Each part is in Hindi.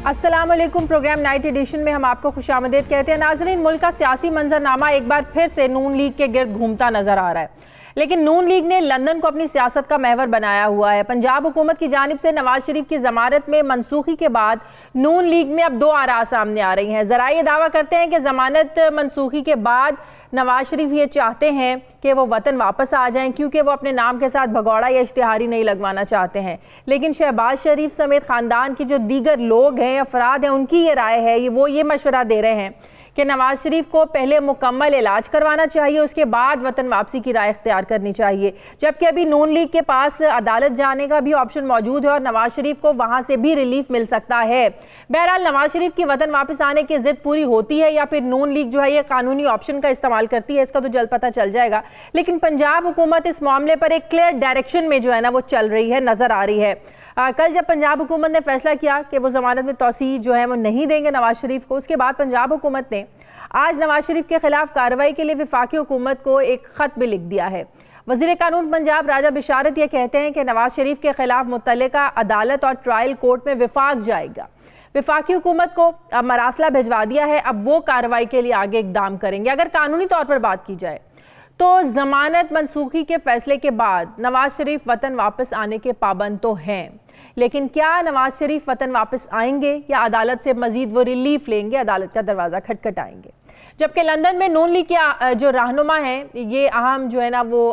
अस्सलाम वालेकुम। प्रोग्राम नाइट एडिशन में हम आपको खुशामदीद कहते हैं। नाज़रीन, मुल्क का सियासी मंजरनामा एक बार फिर से नून लीग के गिर्द घूमता नजर आ रहा है, लेकिन नून लीग ने लंदन को अपनी सियासत का महवर बनाया हुआ है। पंजाब हुकूमत की जानिब से नवाज शरीफ की जमानत में मनसूखी के बाद नून लीग में अब दो आरा सामने आ रही हैं। ज़रा ये दावा करते हैं कि जमानत मनसूखी के बाद नवाज शरीफ ये चाहते हैं कि वो वतन वापस आ जाएं, क्योंकि वो अपने नाम के साथ भगौड़ा या इश्तिहारी नहीं लगवाना चाहते हैं। लेकिन शहबाज शरीफ समेत ख़ानदान के जो दीगर लोग हैं, अफराद हैं, उनकी ये राय है, वो ये मशवरा दे रहे हैं कि नवाज शरीफ को पहले मुकम्मल इलाज करवाना चाहिए, उसके बाद वतन वापसी की राय इख्तियार करनी चाहिए। जबकि अभी नून लीग के पास अदालत जाने का भी ऑप्शन मौजूद है और नवाज शरीफ को वहां से भी रिलीफ मिल सकता है। बहरहाल नवाज शरीफ की वतन वापस आने की जिद पूरी होती है या फिर नून लीग जो है ये कानूनी ऑप्शन का इस्तेमाल करती है, इसका तो जल्द पता चल जाएगा। लेकिन पंजाब हुकूमत इस मामले पर एक क्लियर डायरेक्शन में जो है ना वो चल रही है, नजर आ रही है। कल जब पंजाब हुकूमत ने फैसला किया कि वो जमानत में तौसी जो है वो नहीं देंगे नवाज शरीफ को, उसके बाद पंजाब हुकूमत ने आज नवाज शरीफ के खिलाफ कार्रवाई के लिए वफाकी हुकूमत को एक खत भी लिख दिया है। वज़ीर कानून पंजाब राजा बिशारत ये कहते हैं कि नवाज शरीफ के खिलाफ मुतल्लिका अदालत और ट्रायल कोर्ट में विफाक जाएगा। वफाकी हुकूमत को अब मरासला भिजवा दिया है, अब वो कार्रवाई के लिए आगे इकदाम करेंगे। अगर कानूनी तौर पर बात की जाए तो जमानत मनसूखी के फैसले के बाद नवाज शरीफ वतन वापस आने के पाबंद तो हैं, लेकिन क्या नवाज शरीफ वतन वापस आएंगे या अदालत से मजीद वो रिलीफ लेंगे, अदालत का दरवाज़ा खटखटाएंगे। जबकि लंदन में नून लीग के जो रहनुमा हैं ये अहम जो है ना वो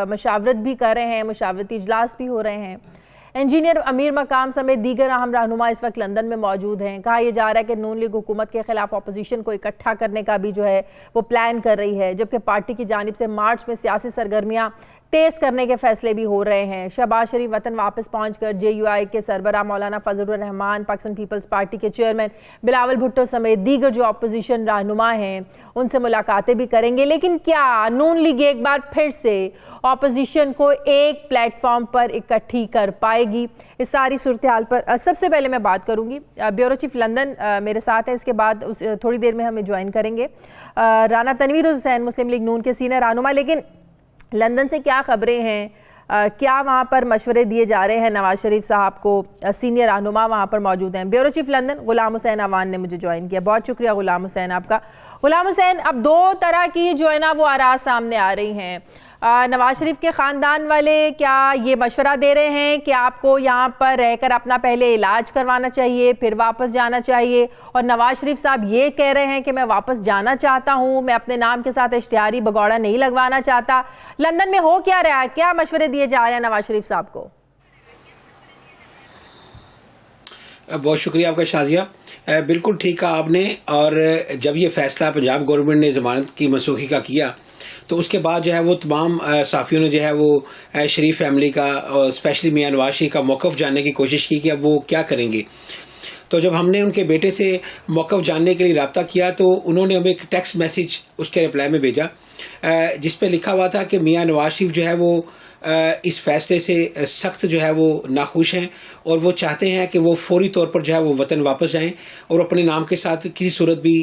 मशावरत भी कर रहे हैं, मशावरती इजलास भी हो रहे हैं। इंजीनियर अमीर मकाम समेत दीगर अहम रहनुमा इस वक्त लंदन में मौजूद हैं। कहा यह जा रहा है कि नून लीग हुकूमत के खिलाफ अपोजिशन को इकट्ठा करने का भी जो है वो प्लान कर रही है, जबकि पार्टी की जानिब से मार्च में सियासी सरगर्मियाँ तेज़ करने के फैसले भी हो रहे हैं। शहबाज शरीफ वतन वापस पहुंचकर JUI के सरबराह मौलाना फजलुर रहमान, पाकिस्तान पीपल्स पार्टी के चेयरमैन बिलावल भुट्टो समेत दीगर जो अपोजिशन रहनुमा हैं उनसे मुलाकातें भी करेंगे। लेकिन क्या नून लीग एक बार फिर से अपोजिशन को एक प्लेटफॉर्म पर इकट्ठी कर पाएगी? इस सारी सूरत हाल पर सबसे पहले मैं बात करूंगी, ब्यूरो चीफ लंदन मेरे साथ है, इसके बाद थोड़ी देर में हमें ज्वाइन करेंगे राना तनवीर हुसैन, मुस्लिम लीग नून के सीनियर रहनुमा। लेकिन लंदन से क्या खबरें हैं, क्या वहाँ पर मशवरे दिए जा रहे हैं नवाज शरीफ साहब को? सीनियर रहनुमा वहाँ पर मौजूद हैं। Bureau chief London Ghulam Hussain Awan ने मुझे ज्वाइन किया, बहुत शुक्रिया गुलाम हुसैन आपका। गुलाम हुसैन, अब दो तरह की जो है ना वो आरा सामने आ रही हैं। नवाज शरीफ के ख़ानदान वाले क्या ये मशवरा दे रहे हैं कि आपको यहाँ पर रहकर अपना पहले इलाज करवाना चाहिए, फिर वापस जाना चाहिए, और नवाज शरीफ साहब ये कह रहे हैं कि मैं वापस जाना चाहता हूँ, मैं अपने नाम के साथ इश्तिहारी भगौड़ा नहीं लगवाना चाहता। लंदन में हो क्या रहा है, क्या मशवरे दिए जा रहे हैं नवाज शरीफ साहब को? बहुत शुक्रिया आपका शाजिया, बिल्कुल ठीक कहा आपने। और जब ये फैसला पंजाब गवर्नमेंट ने ज़मानत की मनसूखी का किया तो उसके बाद जो है वो तमाम साफ़ियों ने जो है वो शरीफ फैमिली का और स्पेशली मियां नवाज शरीफ का मौक़िफ़ जानने की कोशिश की कि अब वो क्या करेंगे। तो जब हमने उनके बेटे से मौक़िफ़ जानने के लिए रब्ता किया तो उन्होंने हमें एक टेक्स्ट मैसेज उसके रिप्लाई में भेजा जिस पे लिखा हुआ था कि मियां नवाज शरीफ जो है वो इस फैसले से सख्त जो है वो नाखुश हैं और वो चाहते हैं कि वो फौरी तौर पर जो है वो वतन वापस जाएं और अपने नाम के साथ किसी सूरत भी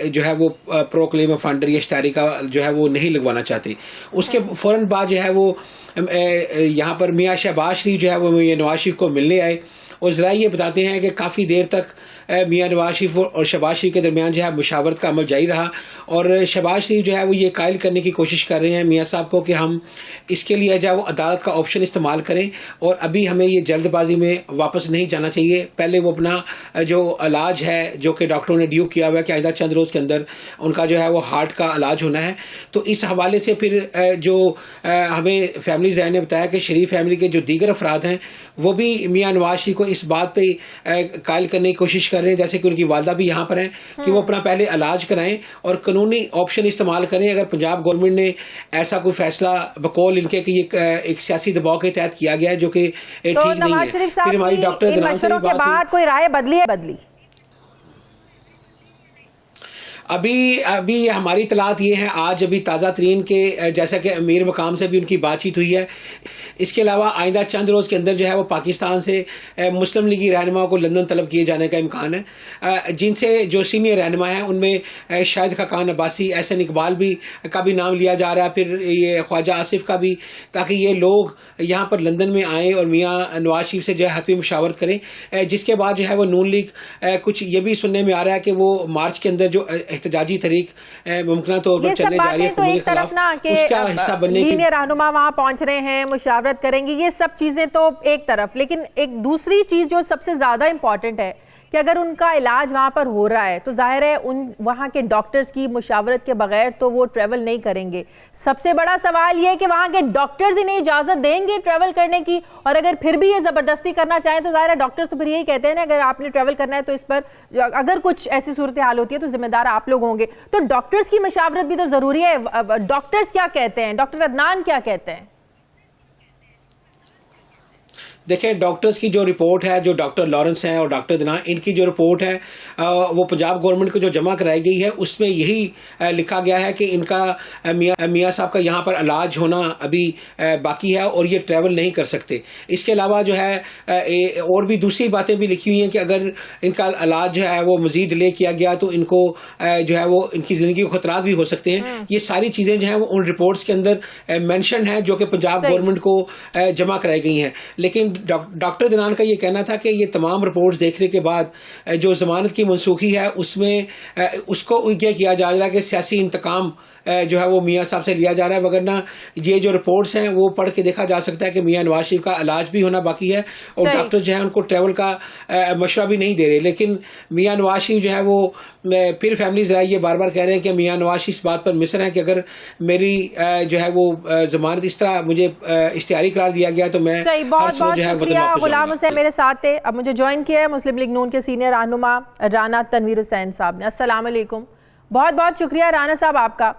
जो है वो प्रोक्लेम फंडर या इश्तिहारी का जो है वो नहीं लगवाना चाहते। उसके फ़ौरन बाद जो है वो यहाँ पर मियां शहबाज शरीफ जो है वो मियां नवाज शरीफ को मिलने आए और ज़रा ये बताते हैं कि काफ़ी देर तक मियां नवाज शरीफ और शहबाज शरीफ के दरमियान जो है मुशावरत का अमल जारी रहा और शहबाज शरीफ जो है वो ये कायल करने की कोशिश कर रहे हैं मियां साहब को कि हम इसके लिए जो है वो अदालत का ऑप्शन इस्तेमाल करें और अभी हमें ये जल्दबाजी में वापस नहीं जाना चाहिए। पहले वो अपना जो इलाज है जो कि डॉक्टरों ने ड्यू किया हुआ है कि आइंदा चंद रोज़ के अंदर उनका जो है वो हार्ट का इलाज होना है। तो इस हवाले से फिर जो हमें फैमिली ज़ाहिर ने बताया कि शरीफ फैमिली के जो दीगर अफराद हैं वो भी मियां नवाज शरीफ को इस बात पे कायल करने की कोशिश कर रहे हैं, जैसे कि उनकी वालदा भी यहाँ पर हैं, कि वो अपना पहले इलाज कराएं और कानूनी ऑप्शन इस्तेमाल करें। अगर पंजाब गवर्नमेंट ने ऐसा कोई फैसला बकौल इनके कि ये एक सियासी दबाव के तहत किया गया है जो कि ठीक नहीं है, फिर हमारी डॉक्टर के बाद कोई राय बदली अभी हमारी इतलात ये है, आज अभी ताज़ा तरीन के जैसा कि अमीर मकाम से भी उनकी बातचीत हुई है, इसके अलावा आइंदा चंद रोज़ के अंदर जो है वो पाकिस्तान से मुस्लिम लीगी रहनुमा को लंदन तलब किए जाने का इम्कान है, जिनसे जो सीनियर रहनुमा हैं उनमें शाहिद खाकान अब्बासी, एहसन इकबाल भी का भी नाम लिया जा रहा है, फिर ये ख्वाजा आसिफ का भी, ताकि ये लोग यहाँ पर लंदन में आएँ और मियाँ नवाज शरीफ से जो है हतमी मुशावरत करें। जिसके बाद जो है वो नून लीग कुछ ये भी सुनने में आ रहा है कि वो मार्च के अंदर जो एहतजाजी तहरीक मुमकिन तौर पर चलने जा रही है तो एक तरफ ना कि उसका हिस्सा बनने की सीनियर रहनुमा वहां पहुंच रहे हैं, मुशावरत करेंगे, ये सब चीजें तो एक तरफ, लेकिन एक दूसरी चीज जो सबसे ज्यादा इंपॉर्टेंट है कि अगर उनका इलाज वहां पर हो रहा है तो जाहिर है उन वहां के डॉक्टर्स की मुशावरत के बगैर तो वो ट्रैवल नहीं करेंगे। सबसे बड़ा सवाल ये है कि वहां के डॉक्टर्स इन्हें इजाजत देंगे ट्रैवल करने की, और अगर फिर भी ये जबरदस्ती करना चाहें तो जाहिर है डॉक्टर्स तो फिर यही कहते हैं ना, अगर आपने ट्रैवल करना है तो इस पर अगर कुछ ऐसी सूरत हाल होती है तो जिम्मेदार आप लोग होंगे। तो डॉक्टर्स की मशावरत भी तो जरूरी है। डॉक्टर्स क्या कहते हैं, डॉक्टर अदनान क्या कहते हैं? देखिए, डॉक्टर्स की जो रिपोर्ट है, जो डॉक्टर लॉरेंस हैं और डॉक्टर अदनान, इनकी जो रिपोर्ट है वो पंजाब गवर्नमेंट को जो जमा कराई गई है उसमें यही लिखा गया है कि इनका मियाँ साहब का यहाँ पर इलाज होना अभी बाकी है और ये ट्रैवल नहीं कर सकते। इसके अलावा जो है और भी दूसरी बातें भी लिखी हुई हैं कि अगर इनका इलाज जो है वो मज़ीद डिले किया गया तो इनको जो है वो इनकी ज़िंदगी को खतरात भी हो सकते हैं। ये सारी चीज़ें जो हैं वो उन रिपोर्ट्स के अंदर मैंशन है जो कि पंजाब गवर्नमेंट को जमा कराई गई हैं। लेकिन डॉक्टर अदनान का ये कहना था कि ये तमाम रिपोर्ट्स देखने के बाद जो ज़मानत की मनसूखी है उसमें उसको ये किया जा रहा है कि सियासी इंतकाम जो है वो मियाँ साहब से लिया जा रहा है, वगरना ये जो रिपोर्ट्स हैं वो पढ़ के देखा जा सकता है कि मियाँ नवाज शरीफ का इलाज भी होना बाकी है और डॉक्टर जो है उनको ट्रैवल का मशवरा भी नहीं दे रहे। लेकिन मियाँ नवाज शरीफ जो है वो फिर फैमिलीज राय ये बार बार कह रहे हैं कि मियाँ नवाज शरीफ इस बात पर मिसर है कि अगर मेरी जो है वो ज़मानत इस तरह मुझे इश्तिहारी करार दिया गया तो मैं बहुत बहुत शुक्रिया। गुलाम हुसैन मेरे साथ थे, अब मुझे ज्वाइन किया है मुस्लिम लीग नून के सीनियर रहनुमा राना तनवीर हुसैन साहब ने। अस्सलाम वालेकुम, बहुत बहुत शुक्रिया राना साहब आपका।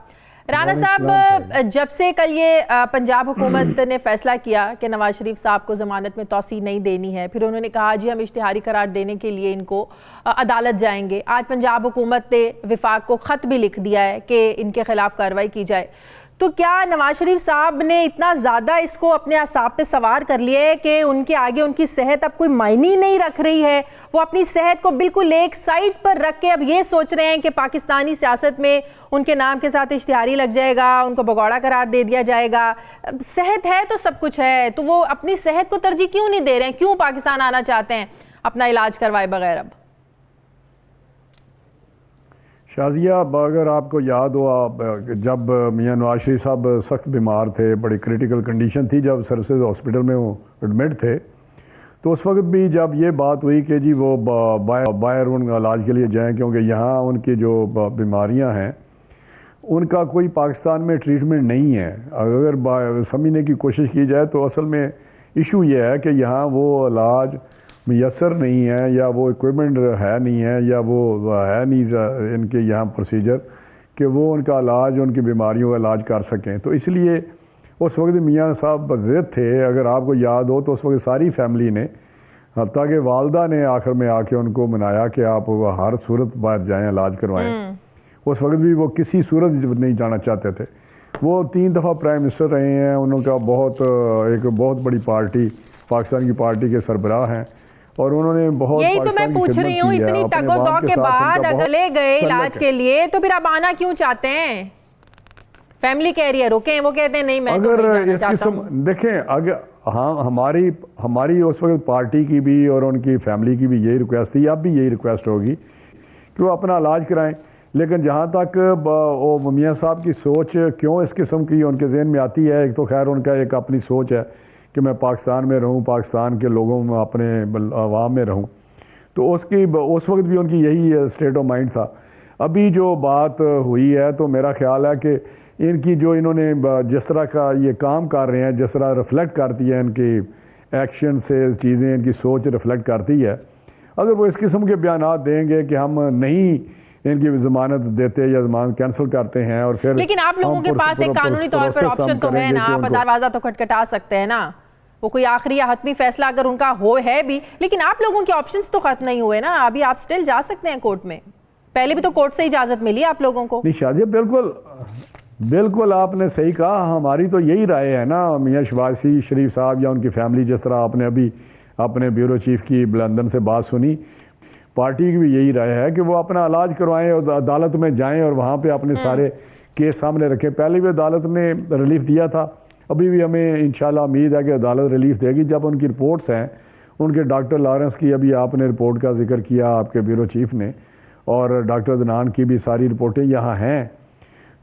राना साहब, जब से कल ये पंजाब हुकूमत ने फैसला किया कि नवाज शरीफ साहब को ज़मानत में तौसी नहीं देनी है, फिर उन्होंने कहा जी हम इश्तिहारी करार देने के लिए इनको अदालत जाएंगे। आज पंजाब हुकूमत ने विफाक को ख़त भी लिख दिया है कि इनके खिलाफ कार्रवाई की जाए। तो क्या नवाज शरीफ साहब ने इतना ज़्यादा इसको अपने असाब पे सवार कर लिया है कि उनके आगे उनकी सेहत अब कोई मायने नहीं रख रही है? वो अपनी सेहत को बिल्कुल एक साइड पर रख के अब ये सोच रहे हैं कि पाकिस्तानी सियासत में उनके नाम के साथ इश्तिहारी लग जाएगा, उनको भगौड़ा करार दे दिया जाएगा। सेहत है तो सब कुछ है, तो वो अपनी सेहत को तरजीह क्यों नहीं दे रहे हैं? क्यों पाकिस्तान आना चाहते हैं अपना इलाज करवाए बगैर? अब शाजिया, अगर आपको याद हो, आप जब मियाँ नवाज शरीफ साहब सख्त बीमार थे, बड़ी क्रिटिकल कंडीशन थी, जब सर्विसेज हॉस्पिटल में वो एडमिट थे, तो उस वक्त भी जब ये बात हुई कि जी वो बाहर उन इलाज के लिए जाएं क्योंकि यहाँ उनकी जो बीमारियाँ हैं उनका कोई पाकिस्तान में ट्रीटमेंट नहीं है। अगर समझने की कोशिश की जाए तो असल में इशू ये है कि यहाँ वो इलाज मुयसर नहीं है, या वो इक्विपमेंट है नहीं है, या वो है नहीं इनके यहाँ प्रोसीजर कि वो उनका इलाज, उनकी बीमारियों का इलाज कर सकें। तो इसलिए उस वक्त मियाँ साहब ज़िद थे, अगर आपको याद हो तो उस वक्त सारी फैमिली ने, हत्ता कि वालदा ने आखिर में आके उनको मनाया कि आप हर सूरत बाहर जाएँ, इलाज करवाएँ। उस वक्त भी वो किसी सूरत नहीं जाना चाहते थे। वो 3 दफ़ा प्राइम मिनिस्टर रहे हैं, उनका एक बहुत बड़ी पार्टी, पाकिस्तान की पार्टी के सरबराह हैं, और उन्होंने बहुत, यही तो मैं पूछ रही हूँ, इतनी तगोदौ के बाद अगले गए इलाज के लिए, तो फिर आप आना क्यों चाहते हैं? फैमिली कह रही है रुके, वो कहते हैं नहीं मैं अगर इस किस्म देखें, अगर हाँ हमारी उस वक्त पार्टी की भी और उनकी फैमिली की भी यही रिक्वेस्ट थी, अब भी यही रिक्वेस्ट होगी कि वो अपना इलाज कराएं। लेकिन जहाँ तक वो मियाँ साहब की सोच क्यों इस किस्म की उनके जहन में आती है, एक तो खैर उनका एक अपनी सोच है कि मैं पाकिस्तान में रहूं, पाकिस्तान के लोगों में, अपने अवाम में रहूं, तो उस वक्त भी उनकी यही स्टेट ऑफ माइंड था। अभी जो बात हुई है तो मेरा ख्याल है कि इनकी जो इन्होंने जिस तरह का ये काम कर रहे हैं, जिस तरह रिफ्लेक्ट करती है इनकी एक्शन से चीज़ें, इनकी सोच रिफ्लेक्ट करती है। अगर वो इस किस्म के बयानात देंगे कि हम नहीं इनकी ज़मानत देते या ज़मानत कैंसिल करते हैं, और फिर लेकिन आप लोगों के पास एक कानूनी तौर पर ऑप्शन तो है ना, आप दरवाज़ा तो खटखटा सकते हैं ना। वो कोई आखिरी या हतमी फैसला अगर उनका हो है भी, लेकिन आप लोगों के ऑप्शंस तो खत्म नहीं हुए ना, अभी आप स्टिल जा सकते हैं कोर्ट में। पहले भी तो कोर्ट से इजाज़त मिली आप लोगों को। नहीं शाजिया, बिल्कुल बिल्कुल आपने सही कहा। हमारी तो यही राय है ना, मियाँ शहबाज शरीफ साहब या उनकी फैमिली, जिस तरह आपने अभी अपने ब्यूरो चीफ की लंदन से बात सुनी, पार्टी की भी यही राय है कि वो अपना इलाज करवाएं और अदालत में जाएं और वहाँ पे अपने सारे केस सामने रखें। पहले भी अदालत ने रिलीफ दिया था, अभी भी हमें इंशाल्लाह उम्मीद है कि अदालत रिलीफ देगी जब उनकी रिपोर्ट्स हैं। उनके डॉक्टर लॉरेंस की अभी आपने रिपोर्ट का जिक्र किया आपके ब्यूरो चीफ ने, और डॉक्टर अदनान की भी सारी रिपोर्टें यहाँ हैं।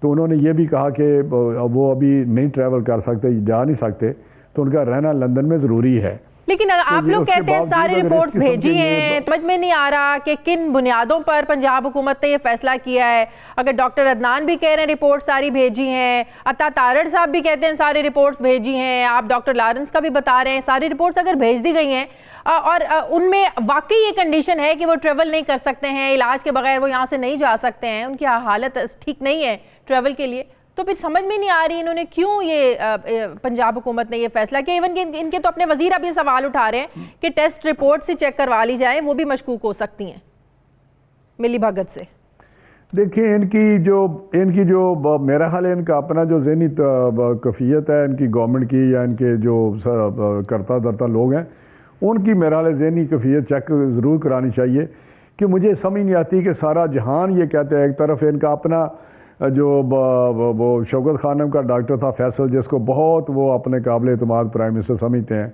तो उन्होंने ये भी कहा कि वो अभी नहीं ट्रैवल कर सकते, जा नहीं सकते, तो उनका रहना लंदन में ज़रूरी है। लेकिन आप लोग कहते हैं सारी रिपोर्ट्स भेजी हैं, समझ में नहीं आ रहा कि किन बुनियादों पर पंजाब हुकूमत ने ये फैसला किया है। अगर डॉक्टर अदनान भी कह रहे हैं रिपोर्ट सारी भेजी हैं, अता तारड़ साहब भी कहते हैं सारी रिपोर्ट्स भेजी हैं, आप डॉक्टर लॉरेंस का भी बता रहे हैं सारी रिपोर्ट्स अगर भेज दी गई हैं और उनमें वाकई ये कंडीशन है कि वो ट्रेवल नहीं कर सकते हैं, इलाज के बगैर वो यहाँ से नहीं जा सकते हैं, उनकी हालत ठीक नहीं है ट्रेवल के लिए, तो फिर समझ में नहीं आ रही इन्होंने क्यों ये पंजाब हुकूमत ने ये फैसला किया। इवन इनके तो अपने वजीर अभी सवाल उठा रहे हैं कि टेस्ट रिपोर्ट से चेक करवा ली जाए, वो भी मशकूक हो सकती हैं मिली भगत से। देखिए इनकी जो मेरा ख्याल है इनका अपना जो ज़हनी कैफियत है इनकी गवर्नमेंट की या इनके जो करता धरता लोग हैं, उनकी मेरा ख्याल ज़हनी कैफियत चेक ज़रूर करानी चाहिए। कि मुझे समझ नहीं आती कि सारा जहान ये कहते हैं, एक तरफ इनका अपना जो वो शौकत खानम का डॉक्टर था फैसल, जिसको बहुत वो अपने काबिल एतमाद प्राइम मिनिस्टर समझते हैं,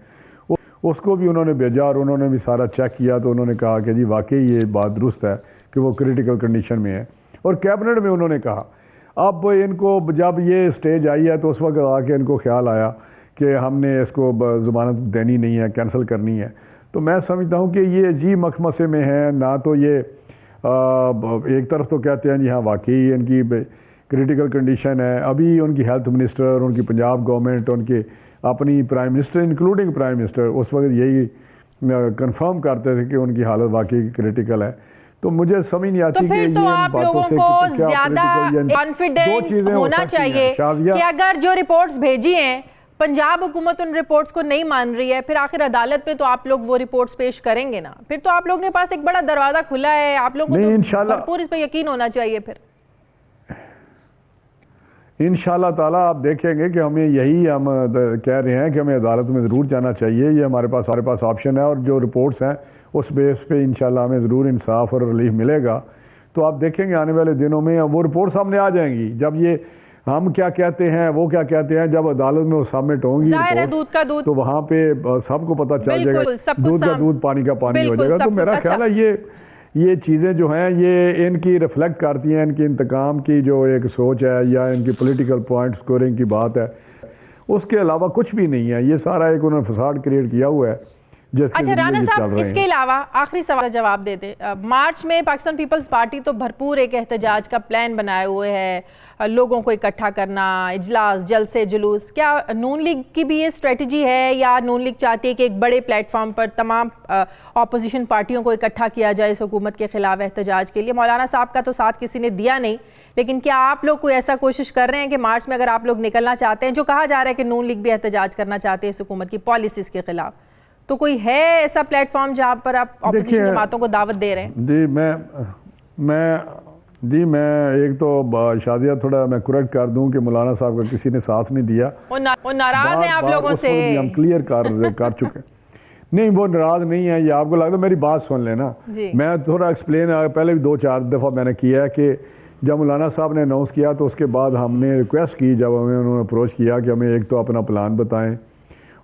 उसको भी उन्होंने भेजा और उन्होंने भी सारा चेक किया, तो उन्होंने कहा कि जी वाकई ये बात दुरुस्त है कि वो क्रिटिकल कंडीशन में है। और कैबिनेट में उन्होंने कहा, अब इनको जब ये स्टेज आई है तो उस वक्त आके इनको ख्याल आया कि हमने इसको ज़मानत देनी नहीं है, कैंसिल करनी है। तो मैं समझता हूँ कि ये अजीब मखमसे में है ना। तो ये एक तरफ तो कहते हैं जी हाँ वाकई इनकी क्रिटिकल कंडीशन है, अभी उनकी हेल्थ मिनिस्टर, उनकी पंजाब गवर्नमेंट, उनके अपनी prime minister including prime minister उस वक्त यही कंफर्म करते थे कि उनकी हालत वाकई क्रिटिकल है। तो मुझे समझ नहीं आती कि ये इन बातों से ज्यादा कॉन्फिडेंट होना चाहिए कि अगर जो रिपोर्ट्स भेजी हैं पंजाब हुकूमत उन रिपोर्ट्स को नहीं मान रही है, फिर आखिर अदालत पे तो आप लोग वो रिपोर्ट्स पेश करेंगे ना, फिर तो आप लोगों के पास एक बड़ा दरवाजा खुला है, आप लोगों को तो भरपूर इस पे यकीन होना चाहिए। फिर इंशाल्लाह ताला आप देखेंगे कि हमें यही हम कह रहे हैं कि हमें अदालत में ज़रूर जाना चाहिए, ये हमारे पास ऑप्शन है। और जो रिपोर्ट्स हैं उस बेस पे इंशाल्लाह हमें ज़रूर इंसाफ और रिलीफ मिलेगा। तो आप देखेंगे आने वाले दिनों में वो रिपोर्ट सामने आ जाएंगी, जब ये हम क्या कहते हैं वो क्या कहते हैं, जब अदालत में वो सबमिट होंगी रिपोर्ट्स, तो वहाँ पे सबको पता चल जाएगा, दूध का दूध पानी का पानी हो जाएगा। तो मेरा ख्याल है ये चीज़ें जो हैं ये इनकी रिफ्लेक्ट करती हैं इनकी इंतकाम की जो एक सोच है या इनकी पॉलिटिकल पॉइंट स्कोरिंग की बात है, उसके अलावा कुछ भी नहीं है। ये सारा एक उन्होंने फसाद क्रिएट किया हुआ है। अच्छा राना साहब, इसके अलावा आखिरी सवाल का जवाब दे दें। मार्च में पाकिस्तान पीपल्स पार्टी तो भरपूर एक एहतजाज का प्लान बनाए हुए है, लोगों को इकट्ठा करना, इजलास, जलसे, जुलूस, क्या नून लीग की भी ये स्ट्रेटजी है या नून लीग चाहती है कि एक बड़े प्लेटफॉर्म पर तमाम ऑपोजिशन पार्टियों को इकट्ठा किया जाए इस हुकूमत के खिलाफ एहतजाज के लिए? मौलाना साहब का तो साथ किसी ने दिया नहीं, लेकिन क्या आप लोग कोई ऐसा कोशिश कर रहे हैं कि मार्च में अगर आप लोग निकलना चाहते हैं, जो कहा जा रहा है कि नून लीग भी एहतजाज करना चाहते हैं इस हुकूमत की पॉलिसीज़ के खिलाफ, तो कोई है ऐसा प्लेटफॉर्म जहाँ पर आप ऑपोजिशन जमातों को दावत दे रहे हैं? जी मैं एक तो शाजिया थोड़ा मैं करेक्ट कर दूं कि मौलाना साहब का किसी ने साथ नहीं दिया, वो नाराज हैं आप लोगों से, हम क्लियर कर चुके। नहीं वो नाराज नहीं है, ये आपको लगता है। मेरी बात सुन लेना, मैं थोड़ा एक्सप्लेन पहले भी 2-4 दफ़ा मैंने किया है कि जब मौलाना साहब ने अनाउंस किया तो उसके बाद हमने रिक्वेस्ट की, जब हमें उन्होंने अप्रोच किया कि हमें एक तो अपना प्लान बताएं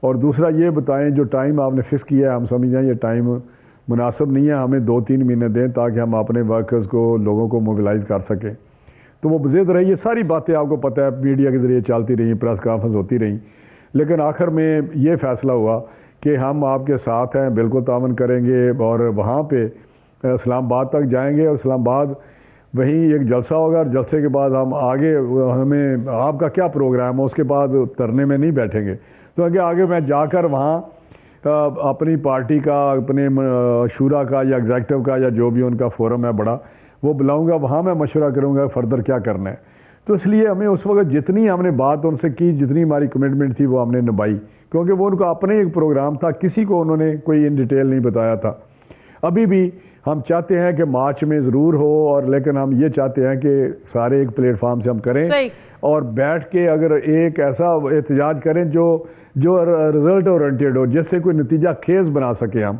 और दूसरा ये बताएं जो टाइम आपने फिक्स किया है हम समझ जाएं ये टाइम मुनासिब नहीं है, हमें 2-3 महीने दें ताकि हम अपने वर्कर्स को, लोगों को मोबिलाइज़ कर सकें। तो वो ज़िद रही, ये सारी बातें आपको पता है मीडिया के ज़रिए चलती रही, प्रेस कॉन्फ्रेंस होती रही, लेकिन आखिर में ये फ़ैसला हुआ कि हम आपके साथ हैं, बिल्कुल तावन करेंगे और वहाँ पे इस्लामाबाद तक जाएंगे और इस्लामाबाद वहीं एक जलसा होगा और जलसे के बाद हम आगे, हमें आपका क्या प्रोग्राम है उसके बाद धरने में नहीं बैठेंगे। तो आगे मैं जाकर वहाँ अपनी पार्टी का, अपने शूरा का या एग्जेक्टिव का या जो भी उनका फोरम है बड़ा, वो बुलाऊंगा, वहाँ मैं मशवरा करूँगा फर्दर क्या करना है। तो इसलिए हमें उस वक्त जितनी हमने बात उनसे की, जितनी हमारी कमिटमेंट थी वो हमने निभाई, क्योंकि वो उनका अपना एक प्रोग्राम था, किसी को उन्होंने कोई इन डिटेल नहीं बताया था। अभी भी हम चाहते हैं कि मार्च में ज़रूर हो, और लेकिन हम ये चाहते हैं कि सारे एक प्लेटफार्म से हम करें और बैठ के अगर एक ऐसा एहतजाज करें जो रिजल्ट ओरिएंटेड हो, जिससे कोई नतीजा खेज बना सके हम,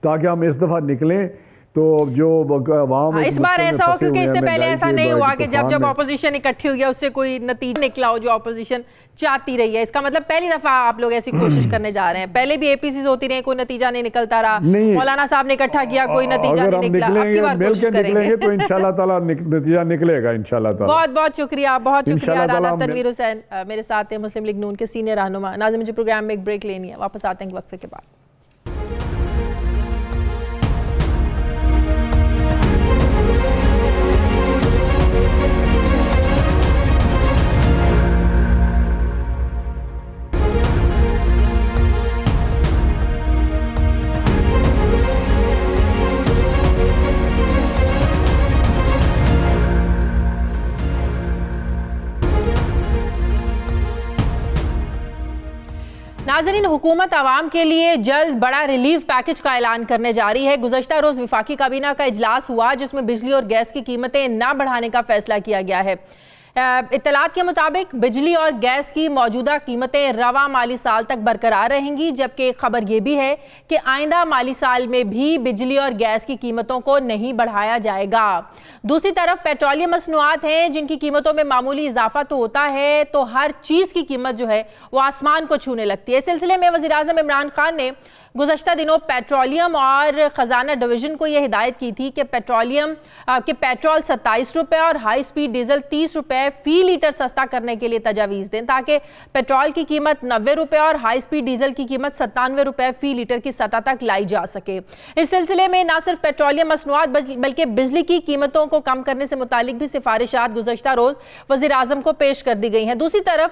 ताकि हम इस दफ़ा निकलें तो जो वहाँ इस बार ऐसा हो, क्योंकि इससे पहले ऐसा नहीं हुआ कि जब ऑपोजिशन इकट्ठी हुई है उससे कोई नतीजा निकला हो जो ऑपोजिशन चाहती रही है। इसका मतलब पहली दफा आप लोग ऐसी कोशिश करने जा रहे हैं। पहले भी एपीसी होती रही, कोई नतीजा नहीं निकलता रहा, मौलाना साहब ने इकट्ठा किया, कोई नतीजा नहीं निकला। निकलेंगे तो इंशाल्लाह ताला नतीजा निकलेगा इंशाल्लाह ताला। बहुत बहुत शुक्रिया, बहुत शुक्रिया राना तनवीर हुसैन मेरे साथ है, मुस्लिम लीग नून के सीनियर रहनुमा। नाज़रीन, मुझे प्रोग्राम में एक ब्रेक लेनी है, वापस आते हैं वक्फे के बाद। नाज़रीन, हुकूमत आवाम के लिए जल्द बड़ा रिलीफ पैकेज का ऐलान करने जा रही है। गुज़श्ता रोज़ विफाकी काबीना का इजलास हुआ जिसमें बिजली और गैस की कीमतें न बढ़ाने का फैसला किया गया है। इत्तलात के मुताबिक बिजली और गैस की मौजूदा कीमतें रवा माली साल तक बरकरार रहेंगी, जबकि खबर यह भी है कि आइंदा माली साल में भी बिजली और गैस की कीमतों को नहीं बढ़ाया जाएगा। दूसरी तरफ पेट्रोलियम मसनूआत हैं जिनकी कीमतों में मामूली इजाफा तो होता है, तो हर चीज़ की कीमत जो है वो आसमान को छूने लगती है। इस सिलसिले में वज़ीर आज़म इमरान खान ने गुज़श्ता दिनों पेट्रोलियम और ख़जाना डिवीज़न को यह हिदायत की थी कि पेट्रोल 27 रुपये और हाई स्पीड डीजल 30 रुपये फ़ी लीटर सस्ता करने के लिए तजावीज़ दें, ताकि पेट्रोल की कीमत 90 रुपये और हाई स्पीड डीजल की कीमत 97 रुपये फ़ी लीटर की सतह तक लाई जा सके। इस सिलसिले में न सिर्फ पेट्रोलियम मसनूआत बल्कि बिजली की कीमतों को कम करने से मुतालिक भी सिफारिशात गुज़श्ता रोज़ वज़ीर आज़म को पेश कर दी गई हैं। दूसरी तरफ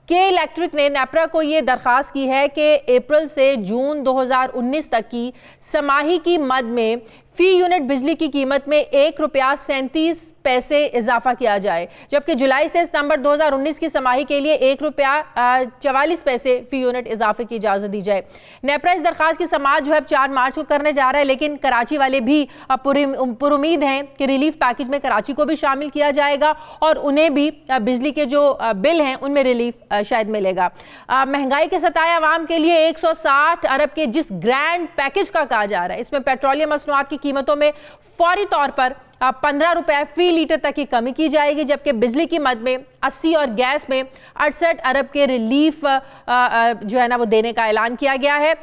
के इलेक्ट्रिक ने नेपरा को ये दरख्वास्त की है कि अप्रैल से जून 2019 तक की समाही की मद में फी यूनिट बिजली की कीमत में ₹1.37 इजाफा किया जाए, जबकि जुलाई से सितंबर 2019 की समाही के लिए ₹1.44 फी यूनिट इजाफे की इजाज़त दी जाए। नेपरा इस दरख्वास्त की समाअत जो है 4 मार्च को करने जा रहा है, लेकिन कराची वाले भी पुरुमीद हैं कि रिलीफ पैकेज में कराची को भी शामिल किया जाएगा और उन्हें भी बिजली के जो बिल हैं उनमें रिलीफ शायद मिलेगा। महंगाई के सताए अवाम के लिए 160 अरब के जिस ग्रैंड पैकेज का कहा जा रहा है, इसमें पेट्रोलियम मसनूआत की कीमतों में फौरी तौर पर 15 रुपये फ़ी लीटर तक की कमी की जाएगी, जबकि बिजली की मद में 80 और गैस में 68 अरब के रिलीफ जो है ना वो देने का ऐलान किया गया है।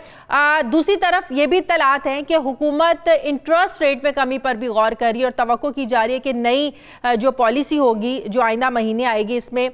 दूसरी तरफ ये भी इत्तलात हैं कि हुकूमत इंटरेस्ट रेट में कमी पर भी गौर कर रही है और तवक्को की जा रही है कि नई जो पॉलिसी होगी जो आइंदा महीने आएगी इसमें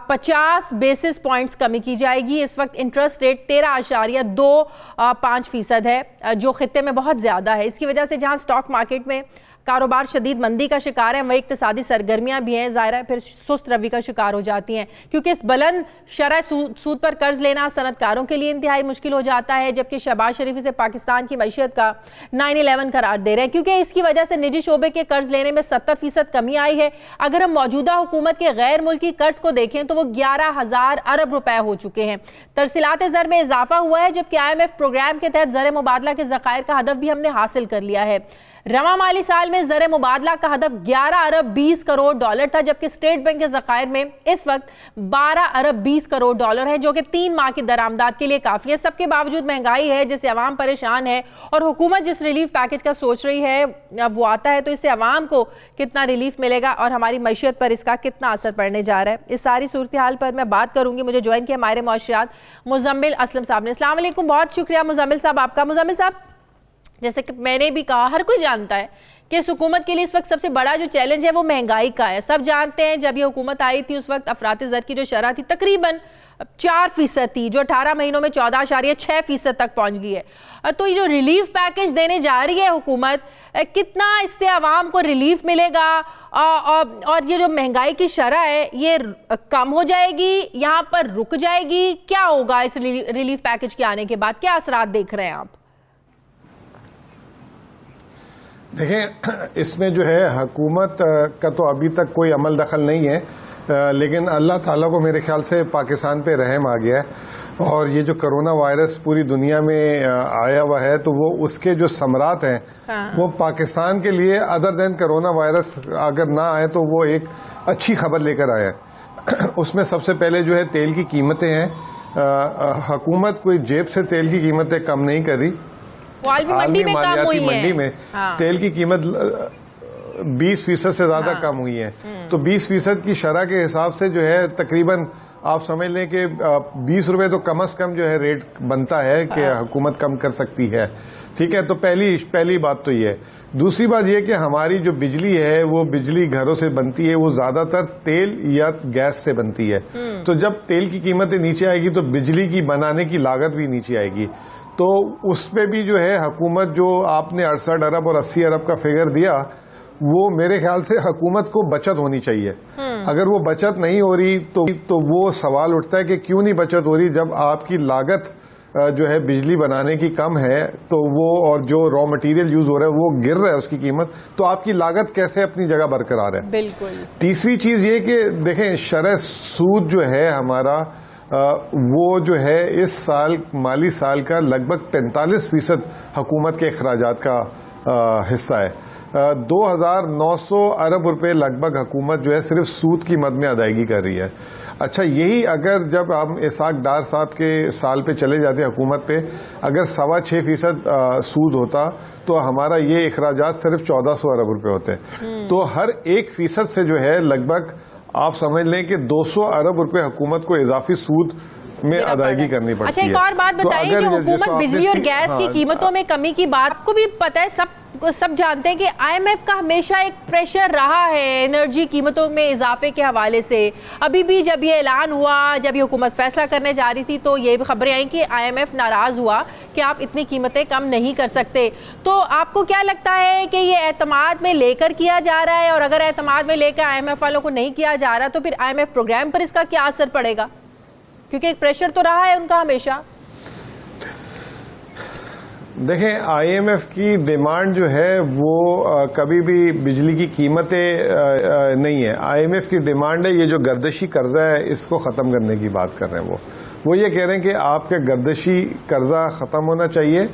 50 बेसिस पॉइंट्स कमी की जाएगी। इस वक्त इंटरेस्ट रेट 13.25% है, जो खित्ते में बहुत ज़्यादा है। इसकी वजह से जहाँ स्टॉक मार्केट में कारोबार शदीद मंदी का शिकार है, वही इक्तिसादी सरगर्मियां भी हैं ज़ाहिर है फिर सुस्त रवि का शिकार हो जाती हैं, क्योंकि इस बुलंद शरह सूद पर कर्ज लेना सनतकारों के लिए इंतहाई मुश्किल हो जाता है, जबकि शहबाज शरीफ इसे पाकिस्तान की मईशत का 9/11 करार दे रहे हैं, क्योंकि इसकी वजह से निजी शोबे के कर्ज लेने में 70% कमी आई है। अगर हम मौजूदा हुकूमत के गैर मुल्की कर्ज को देखें तो वो 11,000 अरब रुपए हो चुके हैं। तरसीलात ज़र में इजाफा हुआ है, जबकि IMF प्रोग्राम के तहत ज़र मुबादला के ज़खायर का हदफ भी हमने हासिल कर लिया है। रवा माली साल में ज़र मुबादला का हदफ 11 अरब 20 करोड़ डॉलर था, जबकि स्टेट बैंक के ज़खायर में इस वक्त 12 अरब 20 करोड़ डॉलर है, जो कि 3 माह की दरामदाद के लिए काफ़ी है। सबके बावजूद महंगाई है जिससे अवाम परेशान है, और हुकूमत जिस रिलीफ पैकेज का सोच रही है वो आता है तो इससे अवाम को कितना रिलीफ मिलेगा और हमारी मईशत पर इसका कितना असर पड़ने जा रहा है, इस सारी सूरत हाल पर मैं बात करूँगी। मुझे ज्वाइन किया हमारे मुआशरात मुजम्मिल असलम साहब ने। अस्सलाम वालेकुम, बहुत शुक्रिया मुजम्मिल साहब आपका। मुजम्मिल साहब, जैसे कि मैंने भी कहा, हर कोई जानता है कि इस हुकूमत के लिए इस वक्त सबसे बड़ा जो चैलेंज है वो महंगाई का है। सब जानते हैं जब ये हुकूमत आई थी उस वक्त अफरात ज़र की जो शरह थी तकरीबन 4% थी, जो 18 महीनों में 14.6% तक पहुंच गई है। तो ये जो रिलीफ पैकेज देने जा रही है हुकूमत, कितना इससे आवाम को रिलीफ मिलेगा और ये जो महंगाई की शरह है ये कम हो जाएगी, यहाँ पर रुक जाएगी, क्या होगा इस रिलीफ पैकेज के आने के बाद, क्या असरात देख रहे हैं आप? देखें, इसमें जो है हुकूमत का तो अभी तक कोई अमल दखल नहीं है, लेकिन अल्लाह ताला को मेरे ख्याल से पाकिस्तान पे रहम आ गया है। और ये जो कोरोना वायरस पूरी दुनिया में आया हुआ है, तो वो उसके जो सम्राट हैं वो पाकिस्तान के लिए अदर देन कोरोना वायरस अगर ना आए तो वो एक अच्छी खबर लेकर आया है। उसमें सबसे पहले जो है तेल की कीमतें हैं। हुकूमत कोई जेब से तेल की कीमतें कम नहीं कर रही। आलमी मालियाती मंडी में तेल की कीमत 20% से ज्यादा कम हुई है। तो 20% की शरह के हिसाब से जो है तकरीबन आप समझ लें कि 20 रुपए तो कम से कम जो है रेट बनता है कि हुकूमत कम कर सकती है। ठीक है, तो पहली बात तो ये है। दूसरी बात ये कि हमारी जो बिजली है वो बिजली घरों से बनती है, वो ज्यादातर तेल या गैस से बनती है। तो जब तेल की कीमतें नीचे आएगी तो बिजली की बनाने की लागत भी नीचे आएगी। तो उस पे भी जो है हुकूमत, जो आपने 68 अरब और 80 अरब का फिगर दिया, वो मेरे ख्याल से हुकूमत को बचत होनी चाहिए। अगर वो बचत नहीं हो रही तो वो सवाल उठता है कि क्यों नहीं बचत हो रही, जब आपकी लागत जो है बिजली बनाने की कम है तो वो, और जो रॉ मटेरियल यूज हो रहा है वो गिर रहा है उसकी कीमत, तो आपकी लागत कैसे अपनी जगह बरकरार है। बिल्कुल। तीसरी चीज ये कि देखें, शरह सूद जो है हमारा वो जो है इस साल माली साल का लगभग 45% हुकूमत के अखराजात का हिस्सा है। 2900 अरब रुपए लगभग हुकूमत जो है सिर्फ सूद की मद में अदायगी कर रही है। अच्छा, यही अगर जब हम इसाक डार साहब के साल पे चले जाते हुकूमत पे, अगर 6.25% सूद होता तो हमारा ये अखराजात सिर्फ 1400 अरब रुपए होते। तो हर 1% से जो है लगभग आप समझ लें कि 200 अरब रुपए हुकूमत को इजाफी सूद में अदायगी करनी पड़ती है। अच्छा, एक और बात बताइए, जो हुकूमत बिजली और गैस की कीमतों में कमी की बात को भी पता है, सब जानते हैं कि आईएमएफ का हमेशा एक प्रेशर रहा है एनर्जी कीमतों में इजाफे के हवाले से। अभी भी जब ये ऐलान हुआ, जब ये हुकूमत फैसला करने जा रही थी, तो ये भी खबरें आई कि आईएमएफ नाराज हुआ कि आप इतनी कीमतें कम नहीं कर सकते। तो आपको क्या लगता है कि ये एतमाद में लेकर किया जा रहा है, और अगर एतमाद में लेकर आईएमएफ वालों को नहीं किया जा रहा तो फिर आईएमएफ प्रोग्राम पर इसका क्या असर पड़ेगा? क्योंकि एक प्रेशर तो रहा है उनका हमेशा। देखें, आईएमएफ की डिमांड जो है वो कभी भी बिजली की कीमतें नहीं है। आईएमएफ की डिमांड है ये जो गर्दिशी कर्जा है इसको ख़त्म करने की बात कर रहे हैं। वो ये कह रहे हैं कि आपका गर्दिशी कर्जा ख़त्म होना चाहिए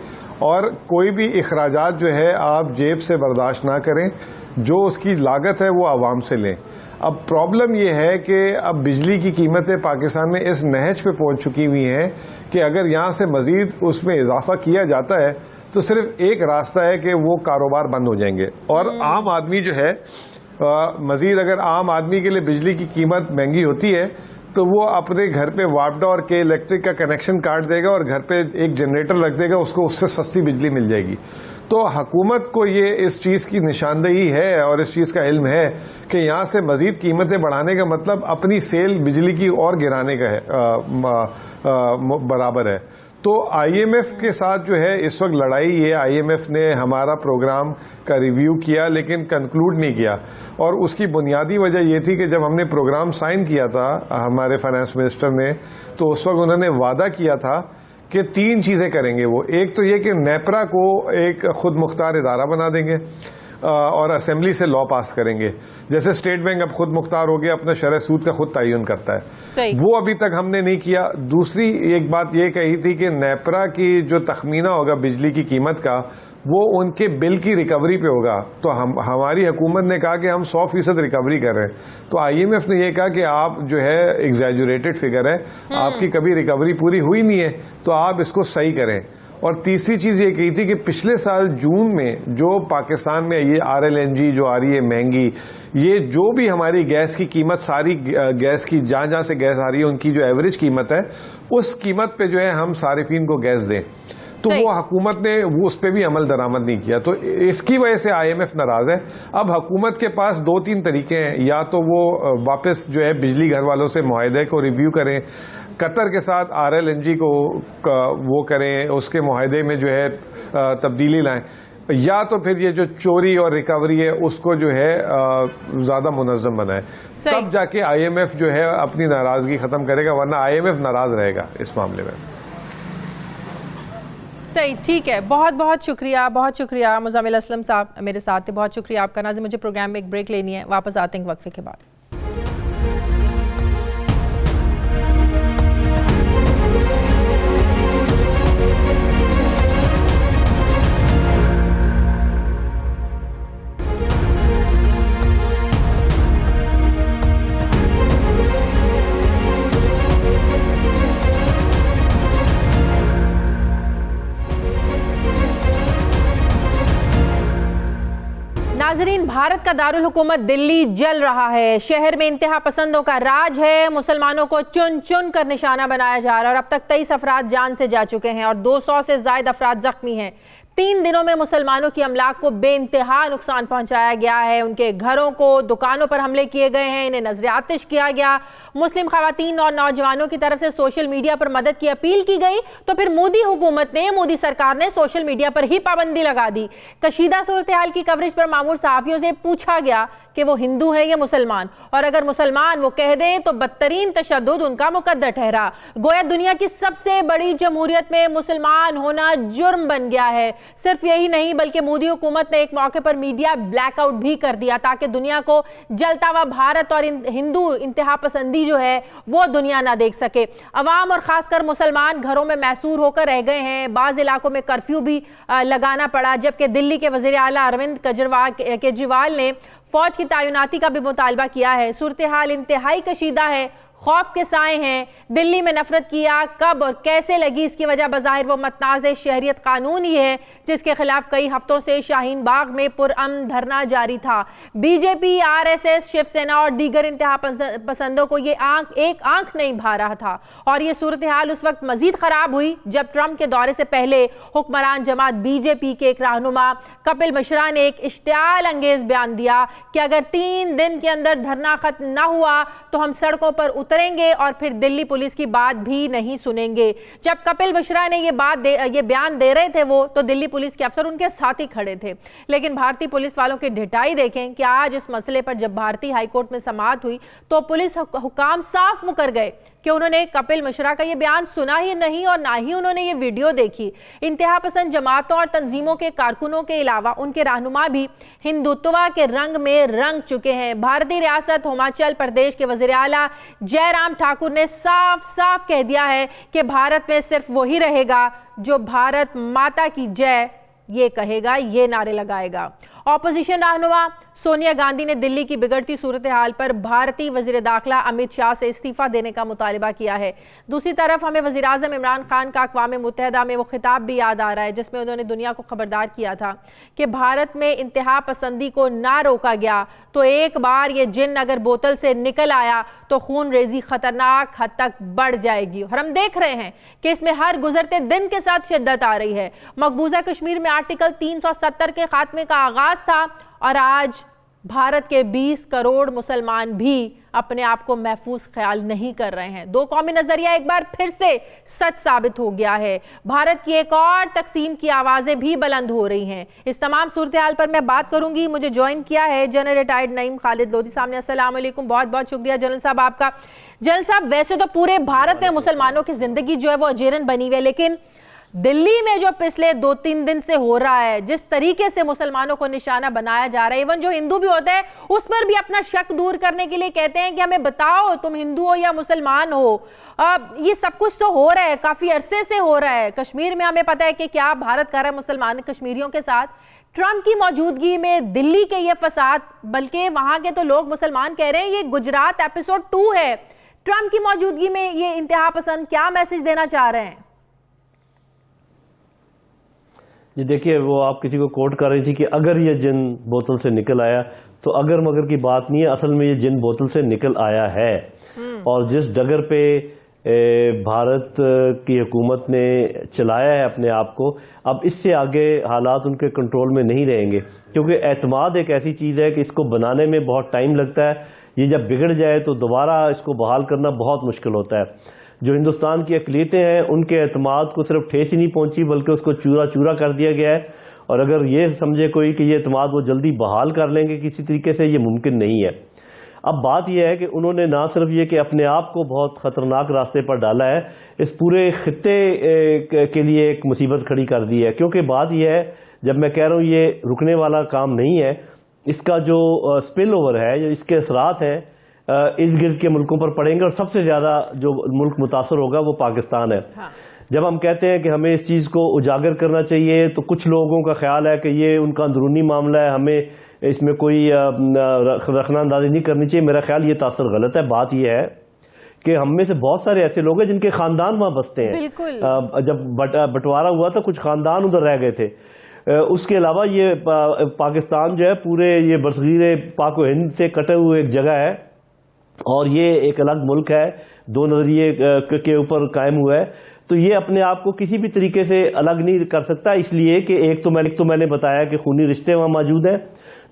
और कोई भी अखराजात जो है आप जेब से बर्दाश्त ना करें, जो उसकी लागत है वो आवाम से लें। अब प्रॉब्लम यह है कि अब बिजली की कीमतें पाकिस्तान में इस नहज पे पहुंच चुकी हुई हैं कि अगर यहाँ से मजीद उसमें इजाफा किया जाता है तो सिर्फ एक रास्ता है कि वो कारोबार बंद हो जाएंगे और आम आदमी जो है मजीद, अगर आम आदमी के लिए बिजली की कीमत महंगी होती है तो वो अपने घर पे वापडा और के इलेक्ट्रिक का कनेक्शन काट देगा और घर पे एक जनरेटर रख देगा, उसको उससे सस्ती बिजली मिल जाएगी। तो हुकूमत को ये इस चीज़ की निशानदेही है और इस चीज़ का इल्म है कि यहाँ से मजीद कीमतें बढ़ाने का मतलब अपनी सेल बिजली की और गिराने का है बराबर है। तो आईएमएफ के साथ जो है इस वक्त लड़ाई है। आईएमएफ ने हमारा प्रोग्राम का रिव्यू किया लेकिन कंक्लूड नहीं किया, और उसकी बुनियादी वजह यह थी कि जब हमने प्रोग्राम साइन किया था हमारे फाइनेंस मिनिस्टर ने, तो उस वक्त उन्होंने वादा किया था कि 3 चीज़ें करेंगे वो। एक तो ये कि नेपरा को एक खुद मुख्तार इदारा बना देंगे और असेंबली से लॉ पास करेंगे, जैसे स्टेट बैंक अब खुद मुख्तार हो गया, अपना शरह सूद का खुद तयन करता है। वो अभी तक हमने नहीं किया। दूसरी एक बात ये कही थी कि नेपरा की जो तखमीना होगा बिजली की कीमत का वो उनके बिल की रिकवरी पे होगा। तो हमारी हुकूमत ने कहा कि हम 100% रिकवरी कर रहे हैं। तो आईएमएफ ने ये कहा कि आप जो है एग्जैजुरेटेड फिगर है, आपकी कभी रिकवरी पूरी हुई नहीं है, तो आप इसको सही करें। और तीसरी चीज ये कही थी कि पिछले साल जून में जो पाकिस्तान में ये RLNG जो आ रही है महंगी, ये जो भी हमारी गैस की कीमत, सारी गैस की जहां से गैस आ रही है उनकी जो एवरेज कीमत है, उस कीमत पे जो है हम सारिफीन को गैस दें। तो वो हुकूमत ने वो उस पर भी अमल दरामद नहीं किया, तो इसकी वजह से आईएमएफ नाराज है। अब हुकूमत के पास 2-3 तरीके हैं, या तो वो वापस जो है बिजली घर वालों से मुआहदे को रिव्यू करें, कतर के साथ RLNG को वो करें, उसके मुआहदे में जो है तब्दीली लाएं, या तो फिर ये जो चोरी और रिकवरी है उसको जो है ज्यादा मुनज़्ज़म बनाए, तब जाके आईएमएफ जो है अपनी नाराजगी खत्म करेगा, वरना आईएमएफ नाराज रहेगा इस मामले में। सही, ठीक है। बहुत बहुत शुक्रिया मुज़म्मिल असलम साहब मेरे साथ थे। बहुत शुक्रिया आपका। नाज़िम, मुझे प्रोग्राम में एक ब्रेक लेनी है, वापस आते हैं वक्फे के बाद। नाजरीन, भारत का दारुल हुकूमत दिल्ली जल रहा है। शहर में इंतहा पसंदों का राज है। मुसलमानों को चुन चुन कर निशाना बनाया जा रहा है और अब तक 23 अफराद जान से जा चुके हैं और 200 से ज्यादा अफराद जख्मी हैं। 3 दिनों में मुसलमानों की अमलाक को बेइंतहा नुकसान पहुंचाया गया है। उनके घरों को, दुकानों पर हमले किए गए हैं, इन्हें नजर आतिश किया गया। मुस्लिम खवातीन और नौजवानों की तरफ से सोशल मीडिया पर मदद की अपील की गई तो फिर मोदी सरकार ने सोशल मीडिया पर ही पाबंदी लगा दी। कशीदा सूरत हाल की कवरेज पर मामूर सहाफियों से पूछा गया कि वो हिंदू हैं या मुसलमान, और अगर मुसलमान वो कह दें तो बदतरीन तशद्दुद उनका मुकद्दर ठहरा। गोया दुनिया की सबसे बड़ी जमहूरियत में मुसलमान होना जुर्म बन गया है। सिर्फ यही नहीं बल्कि मोदी हुकूमत ने एक मौके पर मीडिया ब्लैकआउट भी कर दिया ताकि दुनिया को जलता हुआ भारत और हिंदू इंतहा पसंदी जो है वो दुनिया ना देख सके। अवाम और खासकर मुसलमान घरों में मैसूर होकर रह गए हैं। बाज़ इलाकों में कर्फ्यू भी लगाना पड़ा, जबकि दिल्ली के वज़ीर आला अरविंद केजरीवाल ने फौज की तैनाती का भी मुतालबा किया है। सूरत हाल इंतहाई कशीदा है, खौफ के साए हैं। दिल्ली में नफरत किया कब और कैसे लगी, इसकी वजह बज़ाहिर वो मतनाज़ शहरियत कानून ही है जिसके खिलाफ कई हफ्तों से शाहीन बाग में पुरअमन धरना जारी था। बीजेपी, आरएसएस, शिवसेना और दीगर इंतहा पसंदों को ये एक आंख नहीं भा रहा था और ये सूरत हाल उस वक्त मजीद खराब हुई जब ट्रंप के दौरे से पहले हुक्मरान जमात बीजेपी के एक रहनुमा कपिल मिश्रा ने एक इश्तियाल अंगेज बयान दिया कि अगर 3 दिन के अंदर धरना खत्म न हुआ तो हम सड़कों पर उतरेंगे और फिर दिल्ली पुलिस की बात भी नहीं सुनेंगे। जब कपिल मिश्रा ने ये बयान दे रहे थे वो तो दिल्ली पुलिस के अफसर उनके साथ ही खड़े थे, लेकिन भारतीय पुलिस वालों की ढिठाई देखें कि आज इस मसले पर जब भारतीय हाईकोर्ट में समाअत हुई तो पुलिस हुकाम साफ मुकर गए कि उन्होंने कपिल मिश्रा का ये बयान सुना ही नहीं और ना ही उन्होंने ये वीडियो देखी। इंतहा पसंद जमातों और तंजीमों के कारकुनों के अलावा उनके रहनुमा भी हिंदुत्व के रंग में रंग चुके हैं। भारतीय रियासत हिमाचल प्रदेश के वज़ीर आला जयराम ठाकुर ने साफ साफ कह दिया है कि भारत में सिर्फ वही रहेगा जो भारत माता की जय ये कहेगा, ये नारे लगाएगा। ऑपोजिशन रहनुमा सोनिया गांधी ने दिल्ली की बिगड़ती सूरत हाल पर भारतीय वजीर दाखिला अमित शाह से इस्तीफा देने का मुतालिबा किया है। दूसरी तरफ हमें वजीर आज़म इमरान खान का अक़वाम मुत्तहिदा में वो खिताब भी याद आ रहा है जिसमें उन्होंने दुनिया को खबरदार किया था कि भारत में इंतहा पसंदी को ना रोका गया तो एक बार ये जिन अगर बोतल से निकल आया तो खून रेजी खतरनाक हद तक बढ़ जाएगी। और हम देख रहे हैं कि इसमें हर गुजरते दिन के साथ शिद्दत आ रही है। मकबूजा कश्मीर में आर्टिकल 370 के खात्मे का आगाज था और आज भारत के 20 करोड़ मुसलमान भी अपने आप को महफूज ख्याल नहीं कर रहे हैं। 2 कौमी नजरिया एक बार फिर से सच साबित हो गया है। भारत की एक और तकसीम की आवाजें भी बुलंद हो रही हैं। इस तमाम सूरत हाल पर मैं बात करूंगी। मुझे ज्वाइन किया है जनरल रिटायर्ड नईम खालिद लोधी साहब ने। अस्सलाम वालेकुम, बहुत बहुत शुक्रिया जनरल साहब आपका। जनरल साहब, वैसे तो पूरे भारत में मुसलमानों की जिंदगी जो है वो अजेरन बनी हुई है, लेकिन दिल्ली में जो पिछले 2-3 दिन से हो रहा है, जिस तरीके से मुसलमानों को निशाना बनाया जा रहा है, इवन जो हिंदू भी होता है उस पर भी अपना शक दूर करने के लिए कहते हैं कि हमें बताओ तुम हिंदू हो या मुसलमान हो। ये सब कुछ तो हो रहा है, काफी अरसे से हो रहा है। कश्मीर में हमें पता है कि क्या भारत कर रहा है मुसलमान कश्मीरियों के साथ। ट्रंप की मौजूदगी में दिल्ली के ये फसाद, बल्कि वहां के तो लोग मुसलमान कह रहे हैं ये गुजरात एपिसोड 2 है। ट्रंप की मौजूदगी में ये इंतहा पसंद क्या मैसेज देना चाह रहे हैं? जी देखिए, वो आप किसी को कोट कर रही थी कि अगर ये जिन बोतल से निकल आया, तो अगर मगर की बात नहीं है, असल में ये जिन बोतल से निकल आया है। और जिस डगर पे भारत की हुकूमत ने चलाया है अपने आप को, अब इससे आगे हालात उनके कंट्रोल में नहीं रहेंगे, क्योंकि एतमाद एक ऐसी चीज़ है कि इसको बनाने में बहुत टाइम लगता है। ये जब बिगड़ जाए तो दोबारा इसको बहाल करना बहुत मुश्किल होता है। जो हिंदुस्तान की अक़लियतें हैं उनके एतमाद को सिर्फ ठेस ही नहीं पहुंची बल्कि उसको चूरा चूरा कर दिया गया है। और अगर ये समझे कोई कि ये एतमाद वो जल्दी बहाल कर लेंगे किसी तरीके से, ये मुमकिन नहीं है। अब बात यह है कि उन्होंने ना सिर्फ ये कि अपने आप को बहुत ख़तरनाक रास्ते पर डाला है, इस पूरे खित्ते के लिए एक मुसीबत खड़ी कर दी है। क्योंकि बात यह है, जब मैं कह रहा हूँ ये रुकने वाला काम नहीं है, इसका जो स्पिल ओवर है, जो इसके असरात हैं इर्द गिर्द के मुल्कों पर पड़ेंगे और सबसे ज़्यादा जो मुल्क मुतासर होगा वो पाकिस्तान है। हाँ। जब हम कहते हैं कि हमें इस चीज़ को उजागर करना चाहिए तो कुछ लोगों का ख्याल है कि ये उनका अंदरूनी मामला है, हमें इसमें कोई रखना अंदाजी नहीं करनी चाहिए। मेरा ख्याल ये तासर गलत है। बात यह है कि हम में से बहुत सारे ऐसे लोग हैं जिनके ख़ानदान वहाँ बसते हैं। जब बंटवारा हुआ था कुछ ख़ानदान उधर रह गए थे, उसके अलावा ये पाकिस्तान जो है पूरे ये बरसगीर पाक व हिंद से कटे हुए एक जगह है और ये एक अलग मुल्क है, दो नजरिए के ऊपर कायम हुआ है। तो ये अपने आप को किसी भी तरीके से अलग नहीं कर सकता, इसलिए कि एक तो मैंने बताया कि खूनी रिश्ते वहाँ मौजूद हैं,